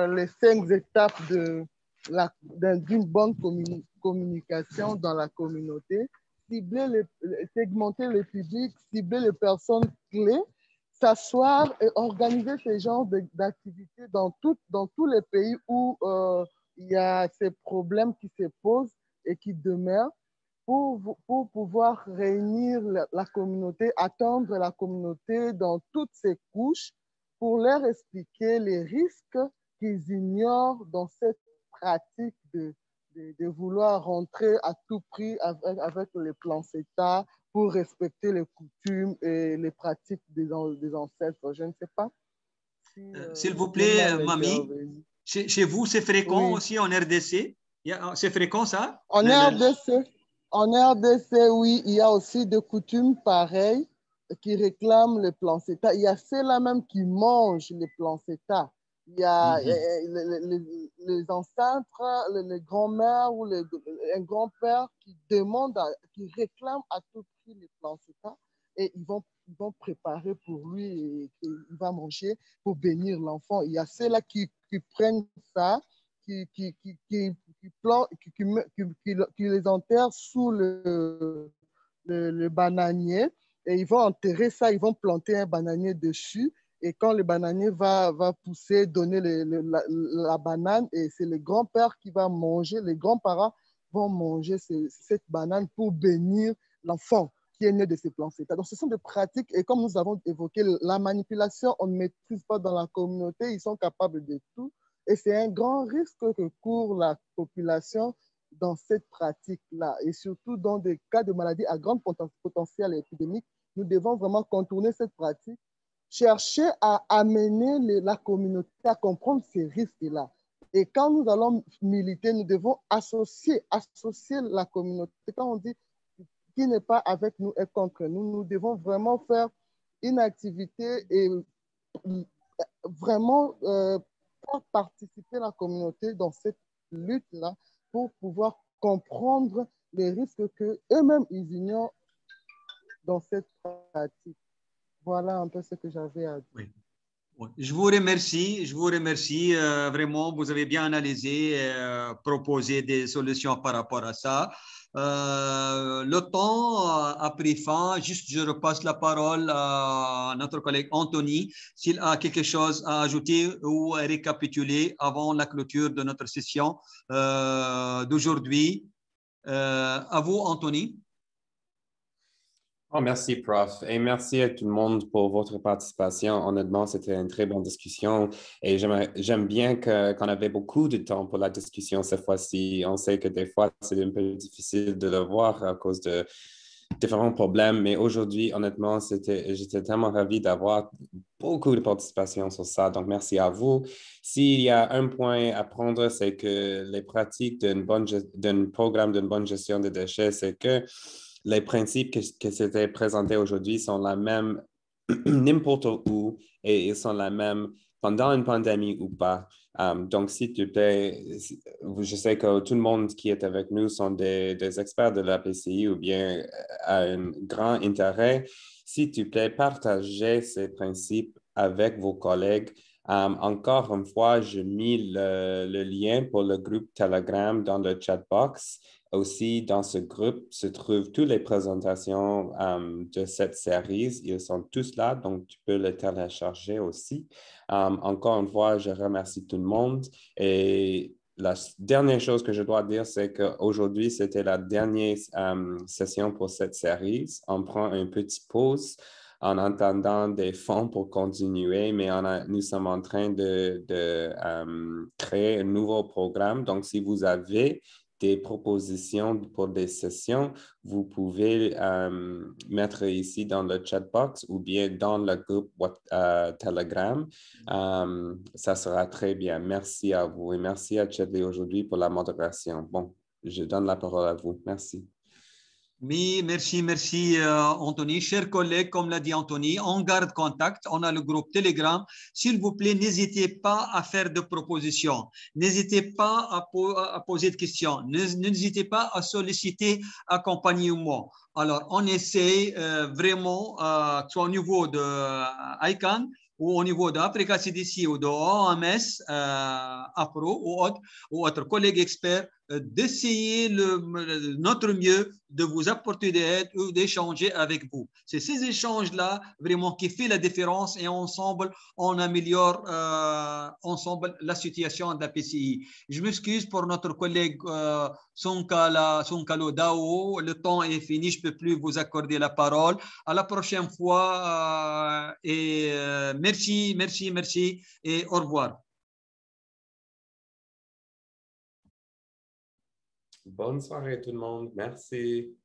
les 5 étapes d'une bonne communication dans la communauté, segmenter le public, cibler les personnes clés, s'asseoir et organiser ce genre d'activités dans tous les pays où il y a ces problèmes qui se posent et qui demeurent pour pouvoir réunir la communauté, attendre la communauté dans toutes ses couches pour leur expliquer les risques qu'ils ignorent dans cette pratique de vouloir rentrer à tout prix avec les plans CETA pour respecter les coutumes et les pratiques des ancêtres. Je ne sais pas. S'il vous plaît, Mamie, chez vous, c'est fréquent aussi en RDC? C'est fréquent ça? En RDC, oui, il y a aussi des coutumes pareilles qui réclament le plan CETA. Il y a ceux-là même qui mangent les plans CETA. Il y a les ancêtres, les grands-mères ou un grand-père qui demandent, qui réclament à tout prix les plans CETA et ils vont préparer pour lui et il va manger pour bénir l'enfant. Il y a ceux-là qui prennent ça, qui les enterrent sous le bananier et ils vont enterrer ça, ils vont planter un bananier dessus et quand le bananier va pousser, donner la banane et c'est le grand-père qui va manger, les grands-parents vont manger cette banane pour bénir l'enfant qui est né de ces plans CETA. Donc, ce sont des pratiques et comme nous avons évoqué, la manipulation, on ne maîtrise pas dans la communauté, ils sont capables de tout. Et c'est un grand risque que court la population dans cette pratique-là. Et surtout dans des cas de maladies à grand potentiel épidémique, nous devons vraiment contourner cette pratique, chercher à amener la communauté à comprendre ces risques-là. Et quand nous allons militer, nous devons associer la communauté. Quand on dit qui n'est pas avec nous est contre nous, nous devons vraiment faire une activité et vraiment faire participer la communauté dans cette lutte-là pour pouvoir comprendre les risques qu'eux-mêmes ils ignorent dans cette pratique. Voilà un peu ce que j'avais à dire. Oui. Je vous remercie. Vraiment, vous avez bien analysé, proposé des solutions par rapport à ça. Le temps a pris fin. Juste, je repasse la parole à notre collègue Anthony s'il a quelque chose à ajouter ou à récapituler avant la clôture de notre session d'aujourd'hui. À vous, Anthony. Oh, merci, Prof. Et merci à tout le monde pour votre participation. Honnêtement, c'était une très bonne discussion et j'aime bien qu'on avait beaucoup de temps pour la discussion cette fois-ci. On sait que des fois, c'est un peu difficile de le voir à cause de différents problèmes, mais aujourd'hui, honnêtement, j'étais tellement ravi d'avoir beaucoup de participation sur ça. Donc, merci à vous. S'il y a un point à prendre, c'est que les pratiques d'un programme d'une bonne gestion des déchets, c'est que les principes que c'était présentés aujourd'hui sont les mêmes n'importe où et ils sont les mêmes pendant une pandémie ou pas. Donc, s'il te plaît, je sais que tout le monde qui est avec nous sont des experts de la PCI ou bien a un grand intérêt. S'il te plaît, partagez ces principes avec vos collègues. Encore une fois, je mis le lien pour le groupe Telegram dans le chat box. Aussi, dans ce groupe se trouvent toutes les présentations de cette série. Ils sont tous là, donc tu peux les télécharger aussi. Encore une fois, je remercie tout le monde. Et la dernière chose que je dois dire, c'est qu'aujourd'hui, c'était la dernière session pour cette série. On prend une petite pause en attendant des fonds pour continuer, mais nous sommes en train de créer un nouveau programme. Donc, si vous avez des propositions pour des sessions, vous pouvez mettre ici dans le chat box ou bien dans le groupe Telegram. Ça sera très bien. Merci à vous et merci à Chedley aujourd'hui pour la modération. Bon, je donne la parole à vous. Merci. Oui, merci Anthony. Chers collègues, comme l'a dit Anthony, on garde contact. On a le groupe Telegram. S'il vous plaît, n'hésitez pas à faire de propositions. N'hésitez pas à poser de questions. N'hésitez pas à solliciter accompagnement. Alors, on essaie vraiment, soit au niveau de ICANN, ou au niveau d'Africa CDC ou de OMS, APRO ou autres collègues experts, d'essayer notre mieux de vous apporter des aides ou d'échanger avec vous. C'est ces échanges-là vraiment qui font la différence et ensemble, on améliore ensemble la situation de la PCI. Je m'excuse pour notre collègue Sonkalo Dao. Le temps est fini, je ne peux plus vous accorder la parole. À la prochaine fois et merci et au revoir. Bonne soirée tout le monde. Merci.